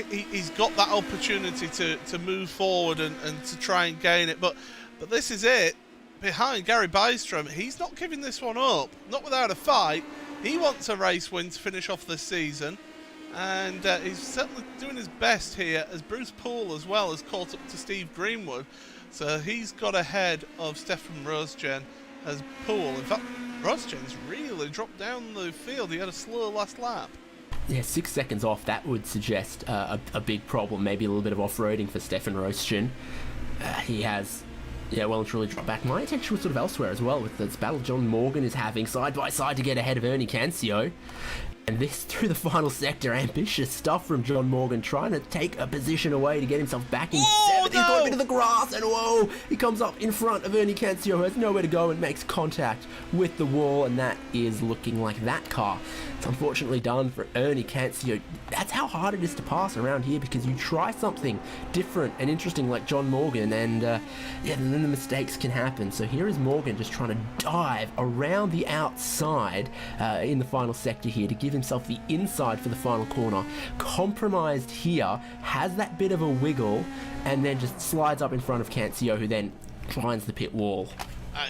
he's got that opportunity to move forward and to try and gain it. But this is it. Behind Gary Byström, he's not giving this one up. Not without a fight. He wants a race win to finish off this season. And he's certainly doing his best here, as Bruce Poole as well has caught up to Steve Greenwood. So he's got ahead of Stefan Rosgen as Poole. In fact, Rosgen's really dropped down the field. He had a slow last lap. Yeah, 6 seconds off, that would suggest a big problem, maybe a little bit of off-roading for Stefan Rosgen. He has, well and truly dropped back. My attention was sort of elsewhere as well, with this battle John Morgan is having side by side to get ahead of Ernie Cancio. And this through the final sector, ambitious stuff from John Morgan, trying to take a position away to get himself back in seventh. He's got a bit of the grass, and whoa, he comes up in front of Ernie Cancio, who has nowhere to go and makes contact with the wall, and that is looking like that car. It's unfortunately done for Ernie Cancio. That's how hard it is to pass around here, because you try something different and interesting like John Morgan, and then the mistakes can happen. So here is Morgan just trying to dive around the outside in the final sector here to give himself the inside for the final corner. Compromised here, has that bit of a wiggle, and then just slides up in front of Cancio, who then finds the pit wall.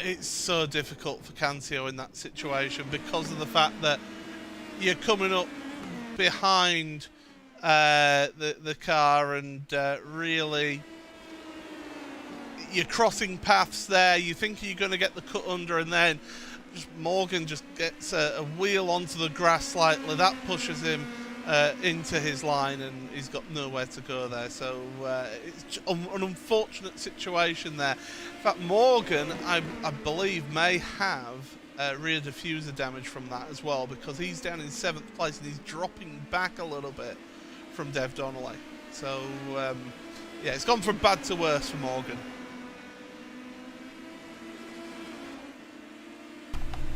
It's so difficult for Cancio in that situation because of the fact that you're coming up behind the car, and really you're crossing paths there. You think you're going to get the cut under, and then Morgan just gets a wheel onto the grass slightly. That pushes him into his line, and he's got nowhere to go there. So it's an unfortunate situation there. In fact, Morgan, I believe, may have rear diffuser damage from that as well, because he's down in 7th place and he's dropping back a little bit from Dev Donnelly. So yeah, it's gone from bad to worse for Morgan.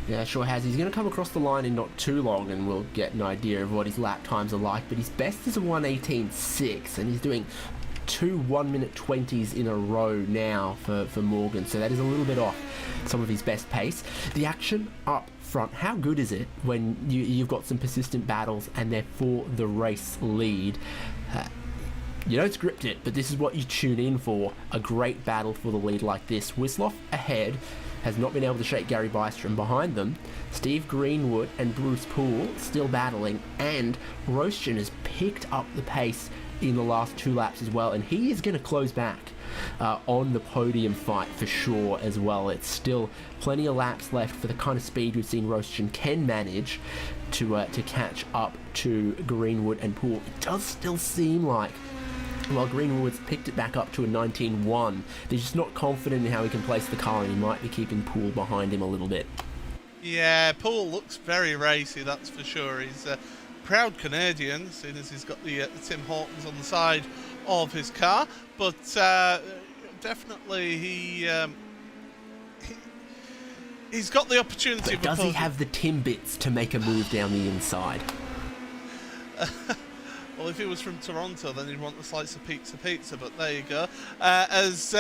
Yeah, sure has. He's going to come across the line in not too long, and we'll get an idea of what his lap times are like. But his best is a 1:18.6, and he's doing 2 1-minute 20s in a row now for Morgan. So that is a little bit off some of his best pace. The action up front, how good is it when you've got some persistent battles and they're for the race lead? You don't script it, but this is what you tune in for. A great battle for the lead like this. Wisloff ahead, has not been able to shake Gary Byström. Behind them, Steve Greenwood and Bruce Poole still battling, and Rosgen has picked up the pace in the last 2 laps as well, and he is going to close back on the podium fight for sure as well. It's still plenty of laps left for the kind of speed we've seen Rosgen can manage to catch up to Greenwood and Poole. It does still seem like, while Greenwood's picked it back up to a 19.1, they're just not confident in how he can place the car, and he might be keeping Poole behind him a little bit. Yeah, Poole looks very racy, that's for sure. He's a proud Canadian, seeing as he's got the Tim Hortons on the side of his car. But definitely he's got the opportunity. But does he have the Timbits to make a move down the inside? Well, if he was from Toronto, then he'd want the slice of pizza, but there you go. As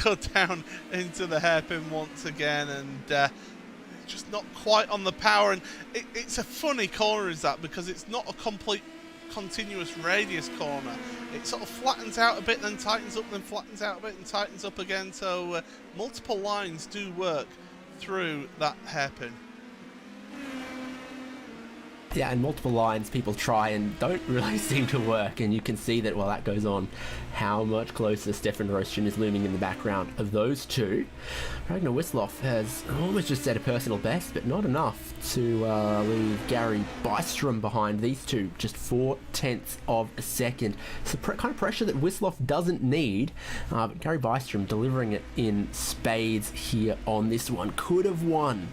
go down into the hairpin once again, and just not quite on the power. And it's a funny corner, is that, because it's not a complete continuous radius corner. It sort of flattens out a bit, then tightens up, then flattens out a bit, and tightens up again. So multiple lines do work through that hairpin. Yeah, and multiple lines people try and don't really seem to work, and you can see that while that goes on, how much closer Stefan Rosgen is looming in the background of those two. Ragnar Wisloff has almost just set a personal best, but not enough to leave Gary Byström behind. These two, just 0.4 of a second. It's the kind of pressure that Wisloff doesn't need, but Gary Byström delivering it in spades here on this one. Could have won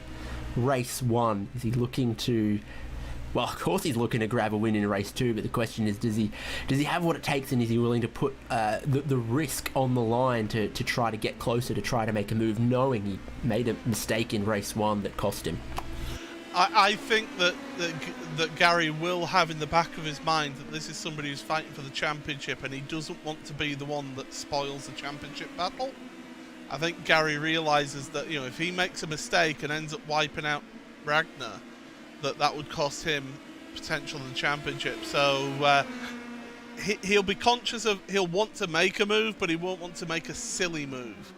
race 1. Is he looking to... Well, of course he's looking to grab a win in race 2, but the question is, does he have what it takes, and is he willing to put the risk on the line to try to get closer, to try to make a move, knowing he made a mistake in race 1 that cost him? I think that Gary will have in the back of his mind that this is somebody who's fighting for the championship, and he doesn't want to be the one that spoils the championship battle. I think Gary realises that, if he makes a mistake and ends up wiping out Ragnar, that would cost him potential in the championship. So he'll be conscious of, he'll want to make a move, but he won't want to make a silly move.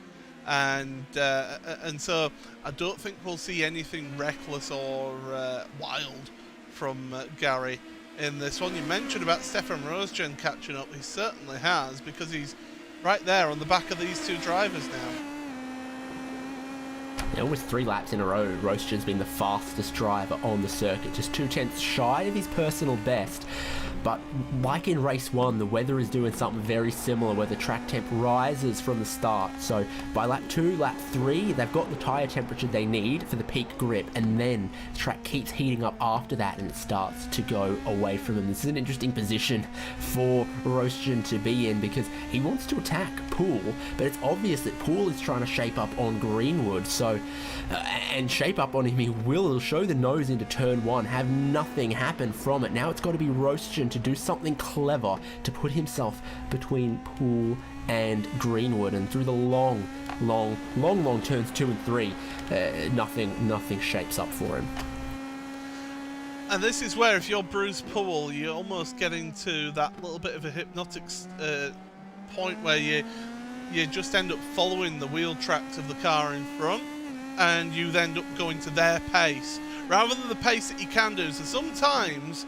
And so I don't think we'll see anything reckless or wild from Gary in this one. You mentioned about Stefan Rosgen catching up. He certainly has, because he's right there on the back of these two drivers now. Yeah, almost 3 laps in a row, Rosgen's been the fastest driver on the circuit, just 2/10 shy of his personal best. But like in race 1, the weather is doing something very similar where the track temp rises from the start. So by lap 2, lap 3, they've got the tyre temperature they need for the peak grip, and then the track keeps heating up after that and it starts to go away from them. This is an interesting position for Rosgen to be in because he wants to attack Poole, but it's obvious that Poole is trying to shape up on Greenwood. So, and shape up on him he will. He'll show the nose into turn 1, have nothing happen from it. Now it's got to be Rosgen to do something clever to put himself between Poole and Greenwood, and through the long turns 2 and 3, nothing shapes up for him. And this is where, if you're Bruce Poole, you almost get into that little bit of a hypnotic point where you just end up following the wheel tracks of the car in front, and you end up going to their pace rather than the pace that you can do. So sometimes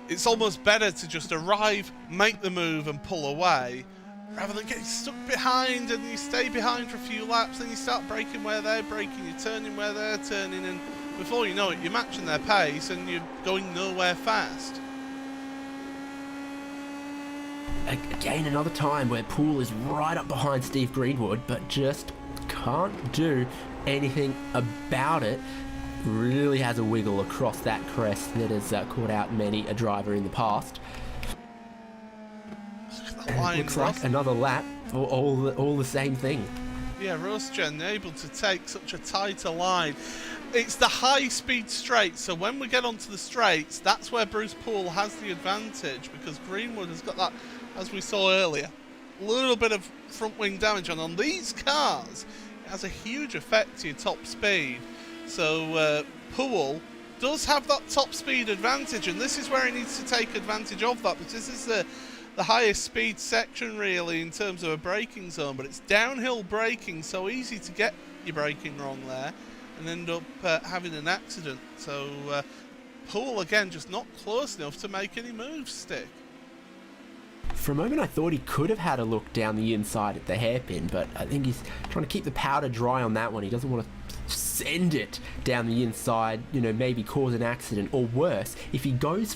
it's almost better to just arrive, make the move and pull away, rather than getting stuck behind and you stay behind for a few laps, then you start braking where they're braking, you're turning where they're turning, and before you know it, you're matching their pace and you're going nowhere fast. Again, another time where Poole is right up behind Steve Greenwood, but just can't do anything about it. Really has a wiggle across that crest that has caught out many a driver in the past. Looks like another lap, all the same thing. Yeah, Rosgen able to take such a tighter line. It's the high-speed straights, so when we get onto the straights, that's where Bruce Poole has the advantage, because Greenwood has got that, as we saw earlier, a little bit of front-wing damage. And on these cars, it has a huge effect to your top speed. So Poole does have that top speed advantage, and this is where he needs to take advantage of that, because this is the highest speed section really in terms of a braking zone, but it's downhill braking, so easy to get your braking wrong there and end up having an accident. So Poole again just not close enough to make any moves stick. For a moment I thought he could have had a look down the inside at the hairpin, but I think he's trying to keep the powder dry on that one. He doesn't want to send it down the inside, maybe cause an accident, or worse, if he goes...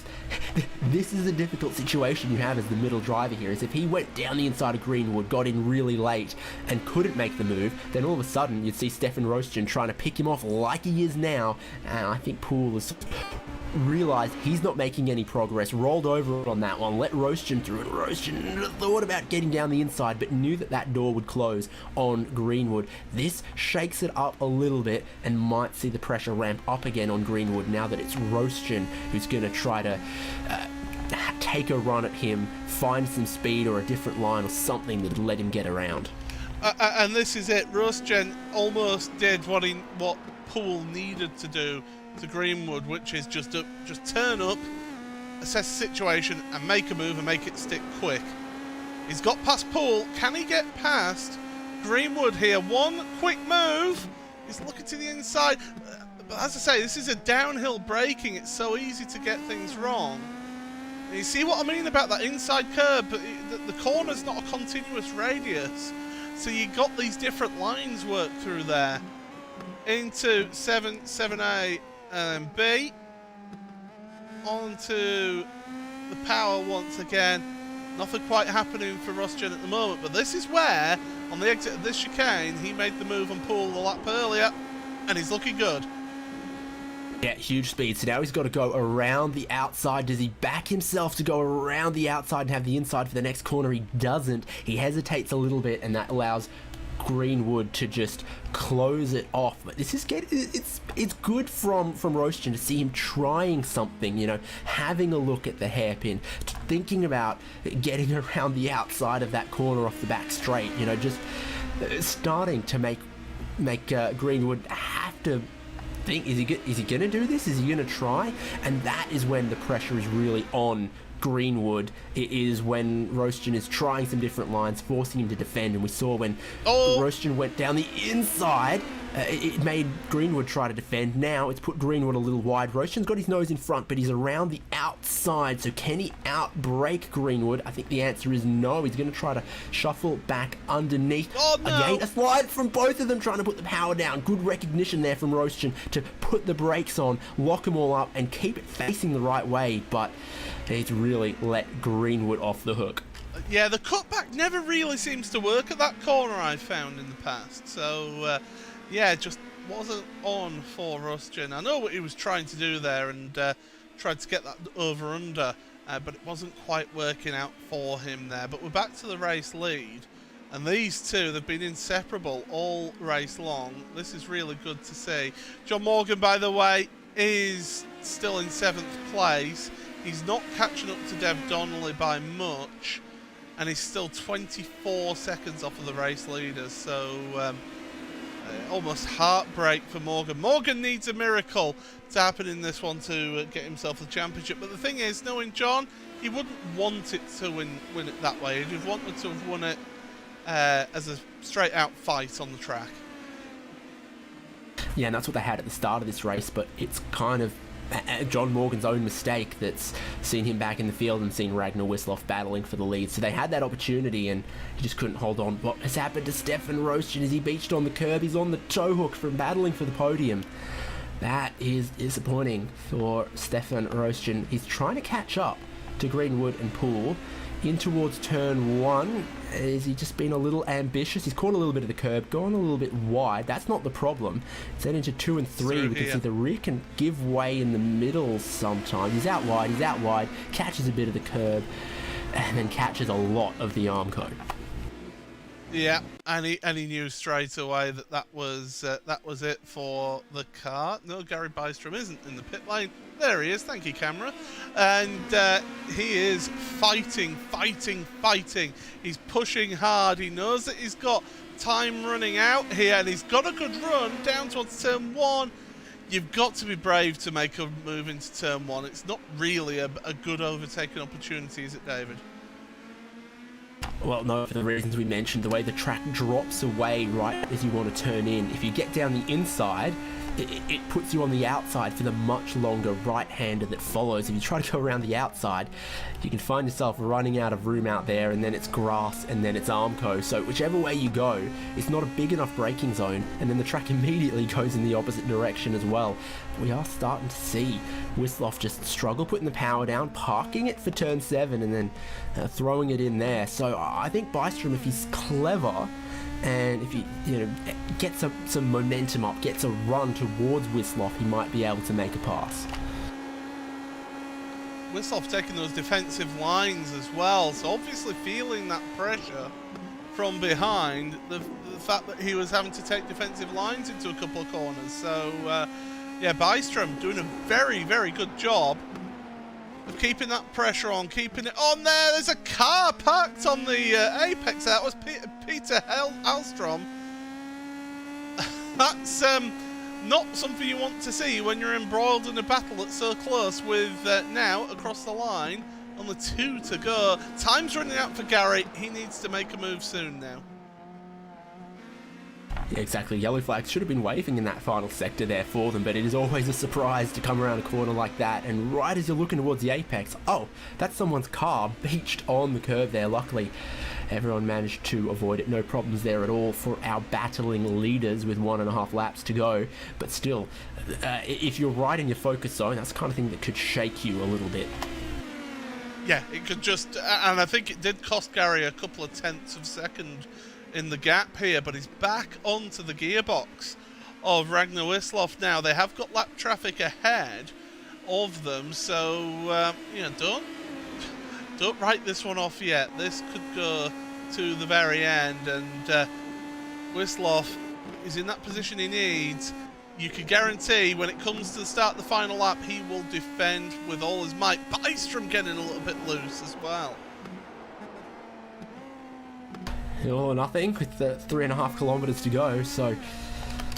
This is a difficult situation you have as the middle driver here, is if he went down the inside of Greenwood, got in really late, and couldn't make the move, then all of a sudden you'd see Stefan Rosgen trying to pick him off like he is now, and I think Poole has realised he's not making any progress, rolled over on that one, let Rosgen through, and Rosgen thought about getting down the inside, but knew that door would close on Greenwood. This shakes it up a little bit and might see the pressure ramp up again on Greenwood now that it's Rosgen who's going to try to take a run at him, find some speed or a different line or something that'll let him get around. And this is it. Rosgen almost did what Poole needed to do to Greenwood, which is just turn up, assess the situation and make a move and make it stick quick. He's got past Poole. Can he get past Greenwood here? One quick move. He's looking to the inside. But as I say, this is a downhill braking. It's so easy to get things wrong. And you see what I mean about that inside curb? But the corner's not a continuous radius. So you got these different lines worked through there. Into 7A and B. Onto the power once again. Nothing quite happening for Rosgen at the moment, but this is where, on the exit of this chicane, he made the move on Poole the lap earlier, and he's looking good. Yeah, huge speed. So now he's got to go around the outside. Does he back himself to go around the outside and have the inside for the next corner? He doesn't. He hesitates a little bit, and that allows Greenwood to just close it off. But this is it's good from Rosgen to see him trying something, having a look at the hairpin, thinking about getting around the outside of that corner off the back straight, just starting to make Greenwood have to think, is he going to do this? Is he going to try? And that is when the pressure is really on Greenwood is when Roastgen is trying some different lines, forcing him to defend, and we saw when Roastgen went down the inside, it made Greenwood try to defend. Now it's put Greenwood a little wide. Roastgen's got his nose in front, but he's around the outside, so can he outbreak Greenwood? I think the answer is no. He's going to try to shuffle back underneath. Oh, no. Again, a slide from both of them trying to put the power down. Good recognition there from Roastgen to put the brakes on, lock them all up, and keep it facing the right way, but he's really let Greenwood off the hook. Yeah, the cutback never really seems to work at that corner, I've found in the past. So, yeah, it just wasn't on for Roastgen. I know what he was trying to do there and tried to get that over-under, but it wasn't quite working out for him there. But we're back to the race lead. And these two, they've been inseparable all race long. This is really good to see. John Morgan, by the way, is still in 7th place. He's not catching up to Dev Donnelly by much, and he's still 24 seconds off of the race leaders, so almost heartbreak for Morgan. Morgan needs a miracle to happen in this one to get himself the championship, but the thing is, knowing John, he wouldn't want it to win it that way. He'd have wanted to have won it as a straight-out fight on the track. Yeah, and that's what they had at the start of this race, but it's kind of John Morgan's own mistake that's seen him back in the field and seen Ragnar Wisloff battling for the lead. So they had that opportunity and he just couldn't hold on. What has happened to Stefan Roastgen? Is he beached on the curb? He's on the toe hook from battling for the podium. That is disappointing for Stefan Roastgen. He's trying to catch up to Greenwood and Poole in towards turn 1. Has he just been a little ambitious? He's caught a little bit of the curb, gone a little bit wide. That's not the problem. It's then into 2 and 3. We can see the rear can give way in the middle sometimes. He's out wide, catches a bit of the curb, and then catches a lot of the arm cone. Yeah, and he knew straight away that was it for the car. No, Gary Bystrom isn't in the pit lane. There he is. Thank you, camera. And he is fighting. He's pushing hard. He knows that he's got time running out here, and he's got a good run down towards turn 1. You've got to be brave to make a move into turn 1. It's not really a good overtaking opportunity, is it, David? Well, no, for the reasons we mentioned, the way the track drops away right as you want to turn in. If you get down the inside, it puts you on the outside for the much longer right-hander that follows. If you try to go around the outside, you can find yourself running out of room out there, and then it's grass, and then it's Armco. So whichever way you go, it's not a big enough braking zone, and then the track immediately goes in the opposite direction as well. We are starting to see Wisloff just struggle putting the power down, parking it for turn 7, and then throwing it in there. So I think Bystrom, if he's clever, and if he gets some momentum up, gets a run towards Wisloff, he might be able to make a pass. Wisloff taking those defensive lines as well, so obviously feeling that pressure from behind, the fact that he was having to take defensive lines into a couple of corners. So yeah, Bystrom doing a very, very good job of keeping that pressure on, keeping it on there. There's a car parked on the apex. That was Peter Hallstrom. That's not something you want to see when you're embroiled in a battle that's so close with now across the line on the 2 to go. Time's running out for Gary. He needs to make a move soon now. Yeah, exactly. Yellow flags should have been waving in that final sector there for them, but it is always a surprise to come around a corner like that, and right as you're looking towards the apex, oh, that's someone's car beached on the curb there. Luckily, everyone managed to avoid it. No problems there at all for our battling leaders with 1.5 laps to go, but still, if you're right in your focus zone, that's the kind of thing that could shake you a little bit. Yeah, it could just, and I think it did cost Gary a couple of tenths of a second in the gap here, but he's back onto the gearbox of Ragnar Wisloff now. They have got lap traffic ahead of them, so don't write this one off yet. This could go to the very end, and Wisloff is in that position he needs. You can guarantee when it comes to the start of the final lap, he will defend with all his might. Bystrom getting a little bit loose as well. All or nothing with the 3.5 kilometers to go, so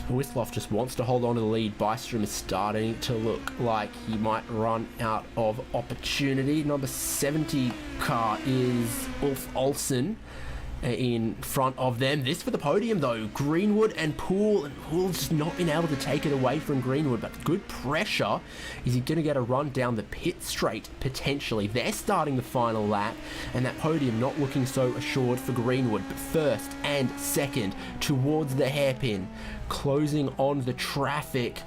Wislov just wants to hold on to the lead. Bystrom is starting to look like he might run out of opportunity. Number 70 car is Ulf Olsen in front of them. This for the podium though, Greenwood and Poole, and Poole's just not been able to take it away from Greenwood, but good pressure. Is he going to get a run down the pit straight? Potentially. They're starting the final lap, and that podium not looking so assured for Greenwood, but first and second towards the hairpin, closing on the traffic.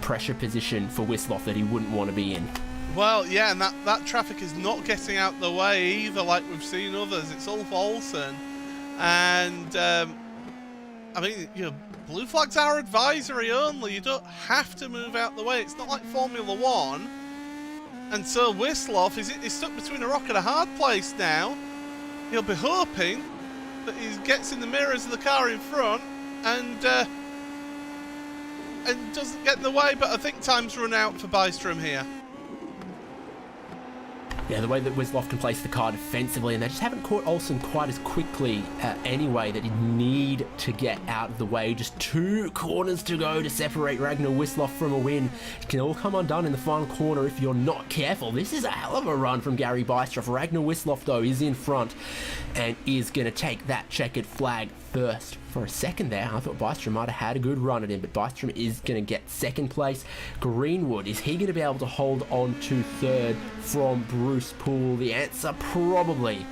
Pressure position for Wislov that he wouldn't want to be in. Well, yeah, and that traffic is not getting out the way either, like we've seen others. It's Ulf Olsen, and I mean, you know, blue flags are advisory only. You don't have to move out the way. It's not like Formula One. And so Wislov is stuck between a rock and a hard place now. He'll be hoping that he gets in the mirrors of the car in front and doesn't get in the way. But I think time's run out for Bystrom here. Yeah, the way that Wislov can place the car defensively, and they just haven't caught Olsen quite as quickly anyway, that he'd need to get out of the way. Just 2 corners to go to separate Ragnar Wislov from a win. It can all come undone in the final corner if you're not careful. This is a hell of a run from Gary Bystrom. Ragnar Wislov, though, is in front and is going to take that checkered flag first. For a second there, I thought Bystrom might have had a good run at him, but Bystrom is going to get second place. Greenwood, is he going to be able to hold on to third from Bruce Poole? The answer, probably.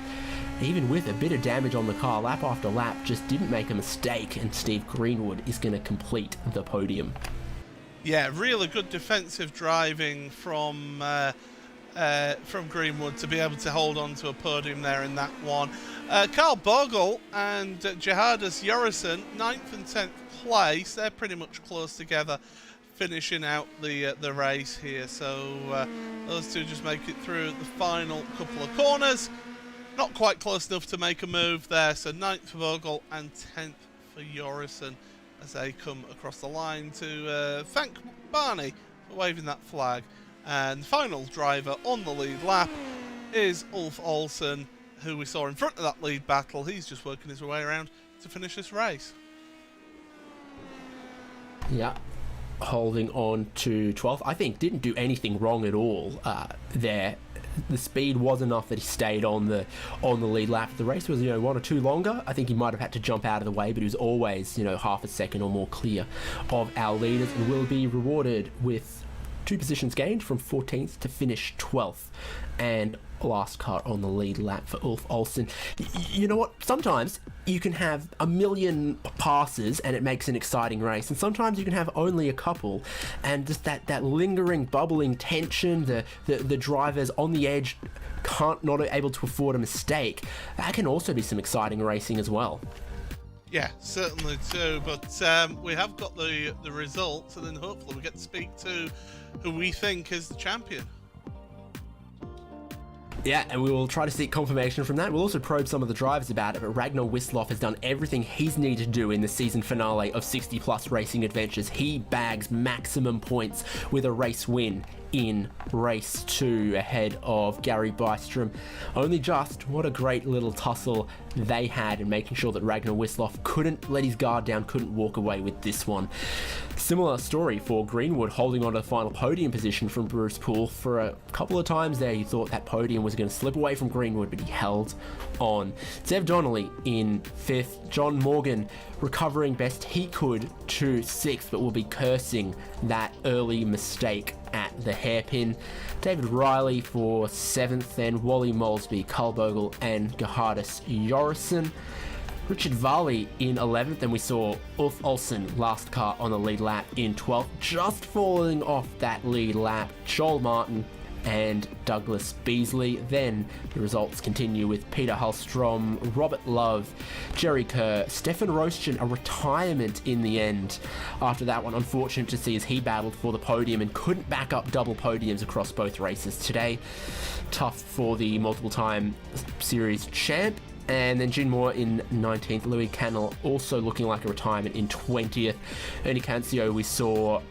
Even with a bit of damage on the car, lap after lap, just didn't make a mistake, and Steve Greenwood is going to complete the podium. Yeah, really good defensive driving from Greenwood to be able to hold on to a podium there in that one. Carl Bogle and Jihadis Yorison, 9th and 10th place. They're pretty much close together, finishing out the race here. So those two just make it through the final couple of corners. Not quite close enough to make a move there. So 9th for Bogle and 10th for Yorison as they come across the line to thank Barney for waving that flag. And the final driver on the lead lap is Ulf Olsen, who we saw in front of that lead battle. He's just working his way around to finish this race. Yeah, holding on to 12th. I think didn't do anything wrong at all there. The speed was enough that he stayed on the lead lap. The race was 1 or 2 longer. I think he might have had to jump out of the way, but he was always half a second or more clear of our leaders, and will be rewarded with 2 positions gained from 14th to finish 12th. And last car on the lead lap for Ulf Olsen. You know what? Sometimes you can have a million passes and it makes an exciting race, and sometimes you can have only a couple, and just that lingering, bubbling tension, the drivers on the edge not able to afford a mistake. That can also be some exciting racing as well. Yeah, certainly too. But we have got the results, and then hopefully we get to speak to who we think is the champion. Yeah, and we will try to seek confirmation from that. We'll also probe some of the drivers about it, but Ragnar Wislov has done everything he's needed to do in the season finale of 60 Plus Racing Adventures. He bags maximum points with a race win in race 2 ahead of Gary Bystrom. Only just, what a great little tussle they had in making sure that Ragnar Wislov couldn't let his guard down, couldn't walk away with this one. Similar story for Greenwood, holding on to the final podium position from Bruce Poole. For a couple of times there, you thought that podium was going to slip away from Greenwood, but he held on. Zev Donnelly in 5th. John Morgan recovering best he could to 6th, but will be cursing that early mistake at the hairpin. David Riley for 7th, and Wally Molesby, Carl Bogle and Gerhardus Yorison. Richard Varley in 11th, and we saw Ulf Olsen, last car on the lead lap, in 12th. Just falling off that lead lap, Joel Martin and Douglas Beasley. Then the results continue with Peter Hallstrom, Robert Love, Jerry Kerr, Stefan Roschen, a retirement in the end. After that one, unfortunate to see as he battled for the podium and couldn't back up double podiums across both races today. Tough for the multiple-time series champ. And then Jin Moore in 19th, Louis Cannell also looking like a retirement in 20th. Ernie Cancio, we saw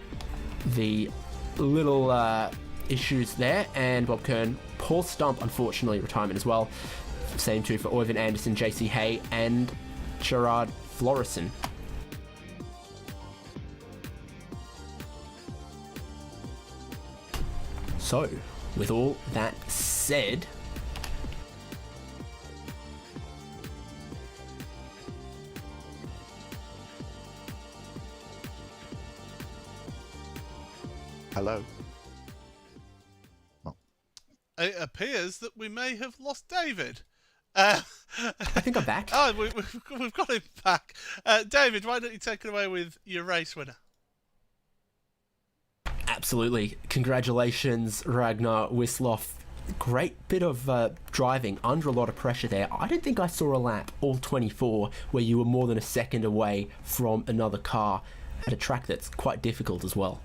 the little issues there, and Bob Kern, Paul Stump, unfortunately retirement as well. Same too for Oyvind Anderson, JC Hay and Gerard Florison. So, with all that said, hello. It appears that we may have lost David. I think I'm back. Oh, we've got him back. David, why don't you take it away with your race winner? Absolutely. Congratulations, Ragnar Wisloff. Great bit of driving under a lot of pressure there. I don't think I saw a lap, all 24, where you were more than a second away from another car at a track that's quite difficult as well.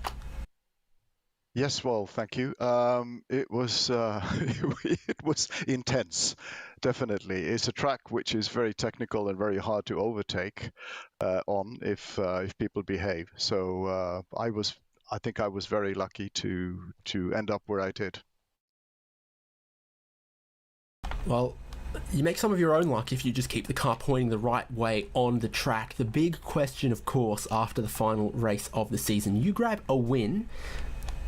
Yes, well, thank you. It was it was intense, definitely. It's a track which is very technical and very hard to overtake on if people behave. So I think I was very lucky to end up where I did. Well, you make some of your own luck if you just keep the car pointing the right way on the track. The big question, of course, after the final race of the season, you grab a win.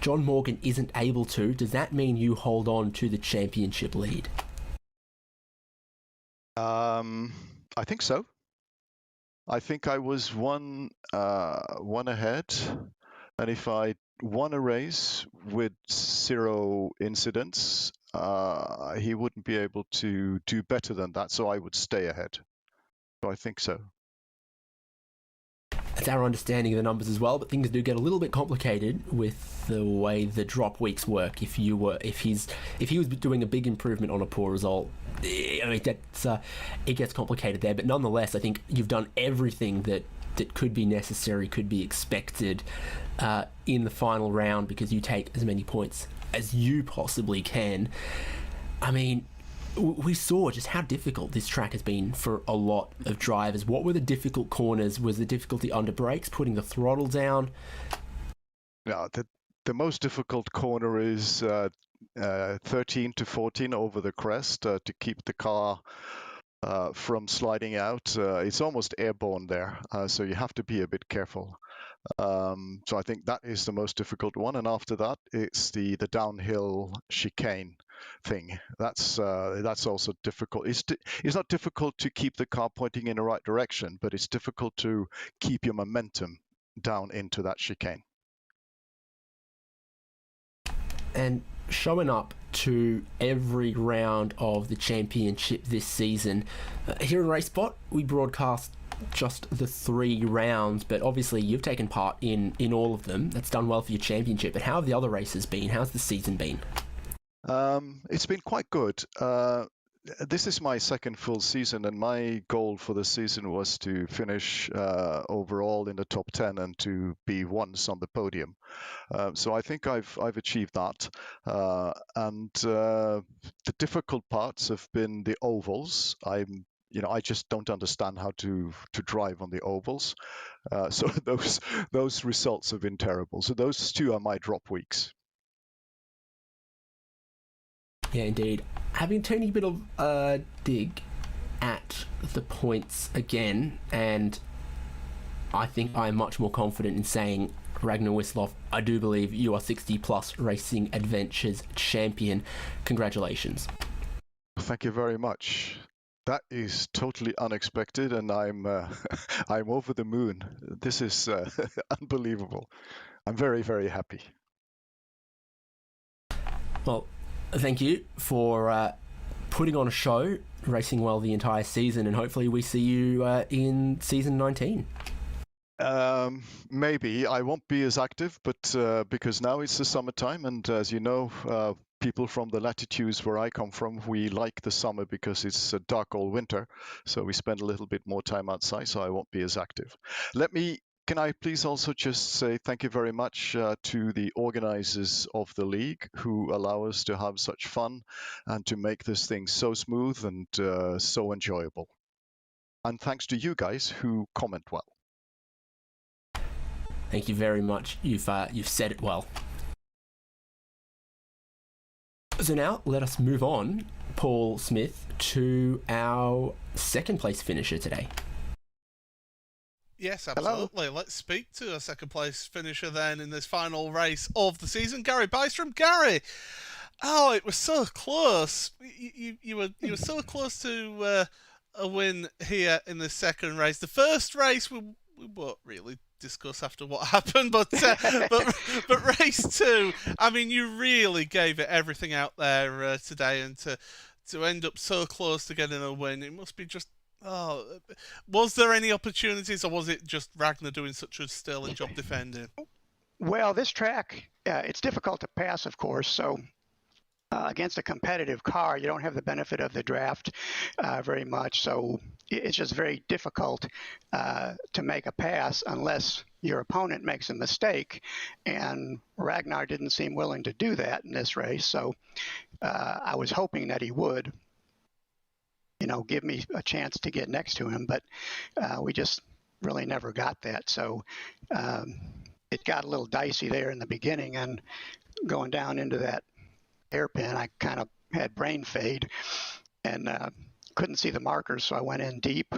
John Morgan isn't able to. Does that mean you hold on to the championship lead? I think so. I think I was one ahead, and if I won a race with 0 incidents, he wouldn't be able to do better than that, so I would stay ahead. So I think so. That's our understanding of the numbers as well, but things do get a little bit complicated with the way the drop weeks work. If he was doing a big improvement on a poor result, I mean, it gets complicated there. But nonetheless, I think you've done everything that could be necessary, could be expected in the final round, because you take as many points as you possibly can. I mean, we saw just how difficult this track has been for a lot of drivers. What were the difficult corners? Was the difficulty under brakes, putting the throttle down? Yeah, the most difficult corner is 13 to 14 over the crest to keep the car from sliding out. It's almost airborne there, so you have to be a bit careful. So I think that is the most difficult one, and after that, it's the downhill chicane thing. That's also difficult. It's not difficult to keep the car pointing in the right direction, but it's difficult to keep your momentum down into that chicane. And showing up to every round of the championship this season, here in RaceSpot, we broadcast just the 3 rounds, but obviously you've taken part in all of them. That's done well for your championship. But how have the other races been? How's the season been? It's been quite good. This is my second full season, and my goal for the season was to finish overall in the top 10 and to be once on the podium. So I think I've achieved that. And the difficult parts have been the ovals. I just don't understand how to drive on the ovals. So those results have been terrible. So those 2 are my drop weeks. Yeah, indeed. Having taken a bit of dig at the points again, and I think I'm much more confident in saying, Ragnar Wisloff, I do believe you are 60 Plus Racing Adventures champion. Congratulations. Thank you very much. That is totally unexpected, and I'm I'm over the moon. This is unbelievable. I'm very, very happy. Well, thank you for putting on a show, racing well the entire season, and hopefully we see you in season 19. Maybe I won't be as active, but because now it's the summertime, and as you know, people from the latitudes where I come from, we like the summer because it's dark all winter, so we spend a little bit more time outside, so I won't be as active. Can I please also just say thank you very much to the organizers of the league who allow us to have such fun and to make this thing so smooth and so enjoyable. And thanks to you guys who comment well. Thank you very much. You've said it well. So now let us move on, Paul Smith, to our second place finisher today. Yes, Hello. absolutely. Let's speak to a second place finisher then in this final race of the season, Gary Bystrom. Gary, oh, it was so close. You were so close to a win here in the second race. The first race we won't really discuss after what happened, but but race two, I mean, you really gave it everything out there today, and to end up so close to getting a win, it must be just. Oh, was there any opportunities, or was it just Ragnar doing such a sterling job defending? Well, this track, it's difficult to pass, of course. So against a competitive car, you don't have the benefit of the draft very much. So it's just very difficult to make a pass unless your opponent makes a mistake. And Ragnar didn't seem willing to do that in this race. So I was hoping that he would, give me a chance to get next to him. But we just really never got that. So it got a little dicey there in the beginning, and going down into that hairpin, I kind of had brain fade and couldn't see the markers, so I went in deep.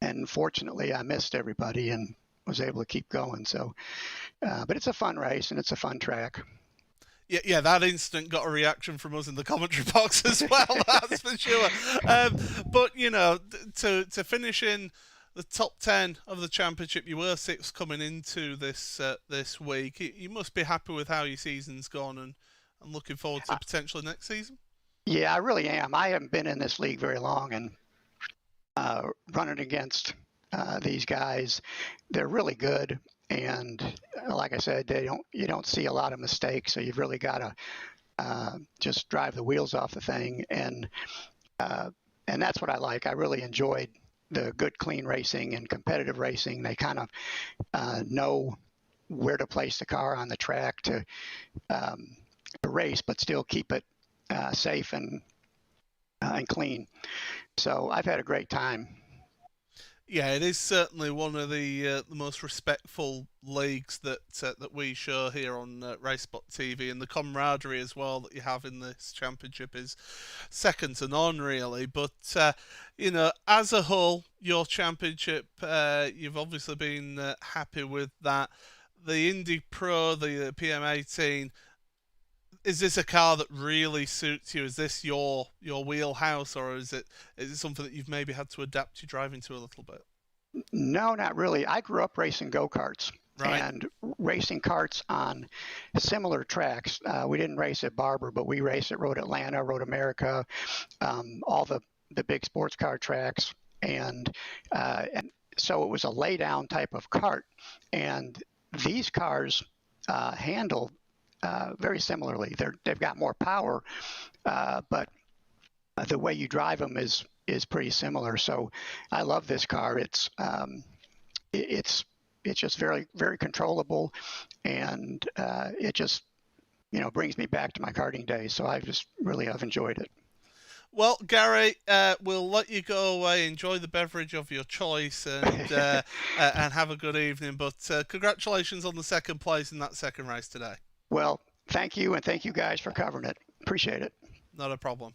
And fortunately, I missed everybody and was able to keep going. So, but it's a fun race and it's a fun track. Yeah, that incident got a reaction from us in the commentary box as well. That's for sure. But to finish in the top 10 of the championship, you were 6th coming into this week. You must be happy with how your season's gone, and looking forward to potentially next season. Yeah, I really am. I haven't been in this league very long, and running against these guys, they're really good. And like I said, you don't see a lot of mistakes, so you've really got to just drive the wheels off the thing. And that's what I like. I really enjoyed the good, clean racing and competitive racing. They kind of know where to place the car on the track to race, but still keep it safe and clean. So I've had a great time. Yeah, it is certainly one of the most respectful leagues that we show here on RaceSpotTV, and the camaraderie as well that you have in this championship is second to none, really. But as a whole, your championship, you've obviously been happy with that. The Indy Pro, the PM18. Is this a car that really suits you? Is this your wheelhouse, or is it something that you've maybe had to adapt your driving to a little bit? No, not really. I grew up racing go-karts. Right. And racing karts on similar tracks. We didn't race at Barber, but we raced at Road Atlanta, Road America, all the big sports car tracks. And so it was a lay-down type of kart. And these cars handle very similarly. They've got more power, but the way you drive them is pretty similar. So I love this car. It's just very, very controllable, and it just brings me back to my karting days. So I've enjoyed it. Well, Gary, we'll let you go away, enjoy the beverage of your choice, and have a good evening. But congratulations on the second place in that second race today. Well, thank you, and thank you guys for covering it. Appreciate it. Not a problem.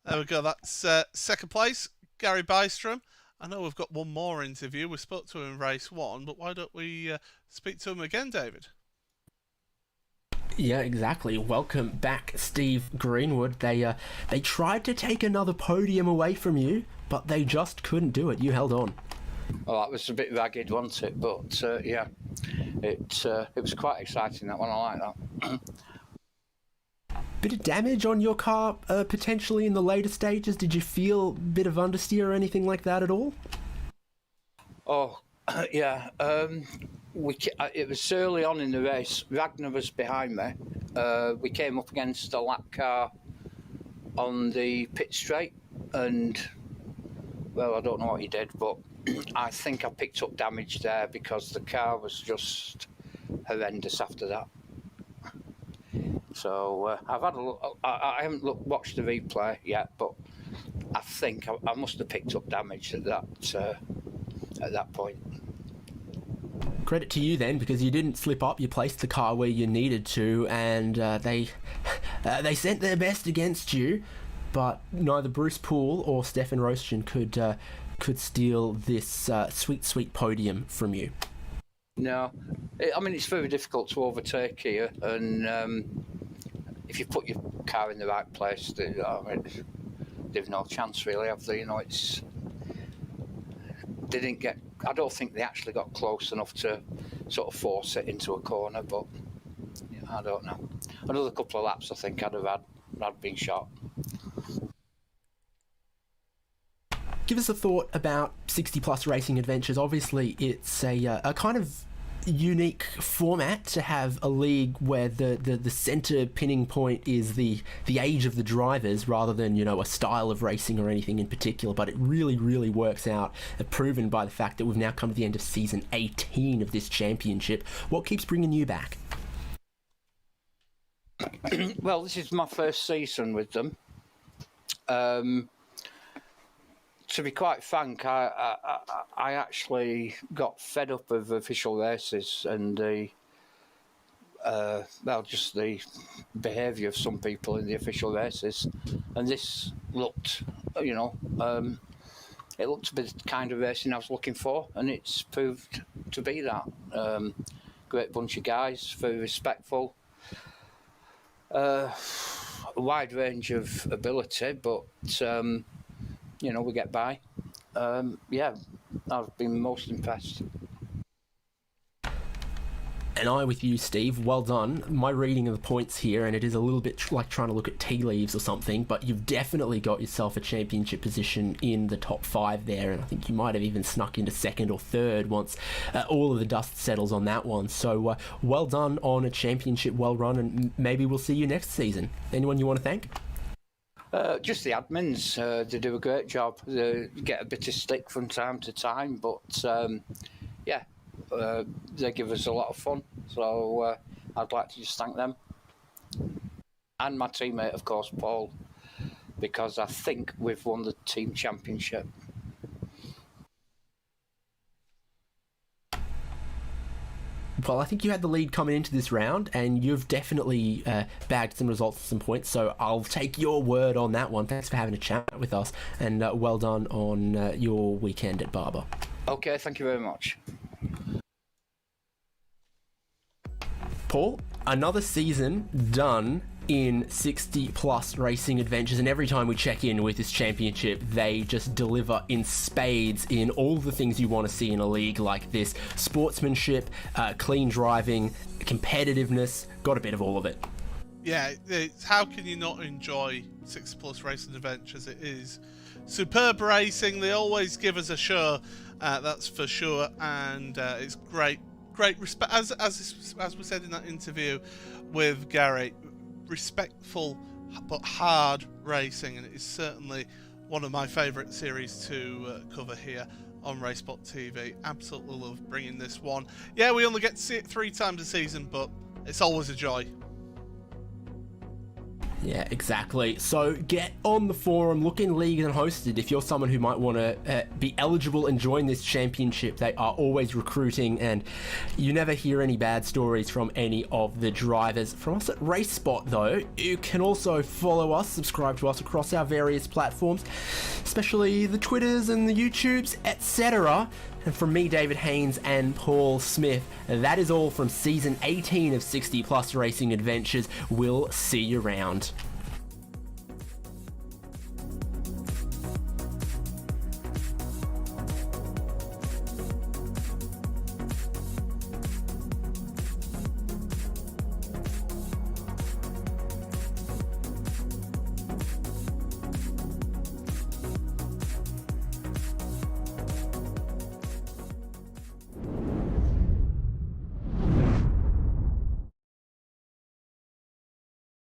There we go. That's second place, Gary Bystrom. I know we've got one more interview. We spoke to him in race 1, but why don't we speak to him again, David? Yeah, exactly. Welcome back, Steve Greenwood. They tried to take another podium away from you, but they just couldn't do it. You held on. Well, that was a bit ragged, wasn't it? But yeah, it was quite exciting, that one. I like that. Bit of damage on your car potentially in the later stages. Did you feel a bit of understeer or anything like that at all? Oh, yeah. It was early on in the race. Ragnar was behind me. We came up against a lap car on the pit straight, and well, I don't know what he did, but I think I picked up damage there because the car was just horrendous after that. So I've had a look. I haven't watched the replay yet, but I think I must have picked up damage at that point. Credit to you then, because you didn't slip up. You placed the car where you needed to, and they sent their best against you. But neither Bruce Poole or Stefan Rostjen could steal this sweet podium from you? No, I mean, it's very difficult to overtake here, and if you put your car in the right place, they've no chance really, have they? You know, they didn't get. I don't think they actually got close enough to sort of force it into a corner, but I don't know. Another couple of laps, I think I'd been shot. Give us a thought about 60 Plus Racing Adventures. Obviously, it's a kind of unique format to have a league where the center pinning point is the age of the drivers rather than, you know, a style of racing or anything in particular, but it really works out, proven by the fact that we've now come to the end of season 18 of this championship. What keeps bringing you back? Well, this is my first season with them. To be quite frank, I actually got fed up of official races and just the behaviour of some people in the official races. And this looked, it looked to be the kind of racing I was looking for, and it's proved to be that. Great bunch of guys, very respectful. A wide range of ability, but we get by. I've been most impressed. And I with you, Steve. Well done. My reading of the points here, and it is a little bit like trying to look at tea leaves or something, but you've definitely got yourself a championship position in the top 5 there, and I think you might have even snuck into second or third once all of the dust settles on that one. So well done on a championship, well run, and maybe we'll see you next season. Anyone you want to thank? Just the admins. They do a great job. They get a bit of stick from time to time, but they give us a lot of fun. So I'd like to just thank them. And my teammate, of course, Paul, because I think we've won the team championship. Well, I think you had the lead coming into this round, and you've definitely bagged some results and some points, so I'll take your word on that one. Thanks for having a chat with us, and well done on your weekend at Barber. Okay, thank you very much. Paul, another season done in 60 Plus Racing Adventures, and every time we check in with this championship, they just deliver in spades in all the things you want to see in a league like this. Sportsmanship, clean driving, competitiveness, got a bit of all of it. Yeah, how can you not enjoy 60 Plus Racing Adventures? It is superb racing. They always give us a show, that's for sure, and it's great respect, as we said in that interview with Gary, respectful but hard racing, and it is certainly one of my favourite series to cover here on RaceSpotTV. Absolutely love bringing this one. Yeah, we only get to see it 3 times a season, but it's always a joy. Yeah, exactly. So get on the forum, look in league and hosted if you're someone who might want to be eligible and join this championship. They are always recruiting, and you never hear any bad stories from any of the drivers. From us at RaceSpot, though, you can also follow us, subscribe to us across our various platforms, especially the Twitters and the YouTubes, etc. And from me, David Haynes, and Paul Smith, that is all from Season 18 of 60 Plus Racing Adventures. We'll see you around.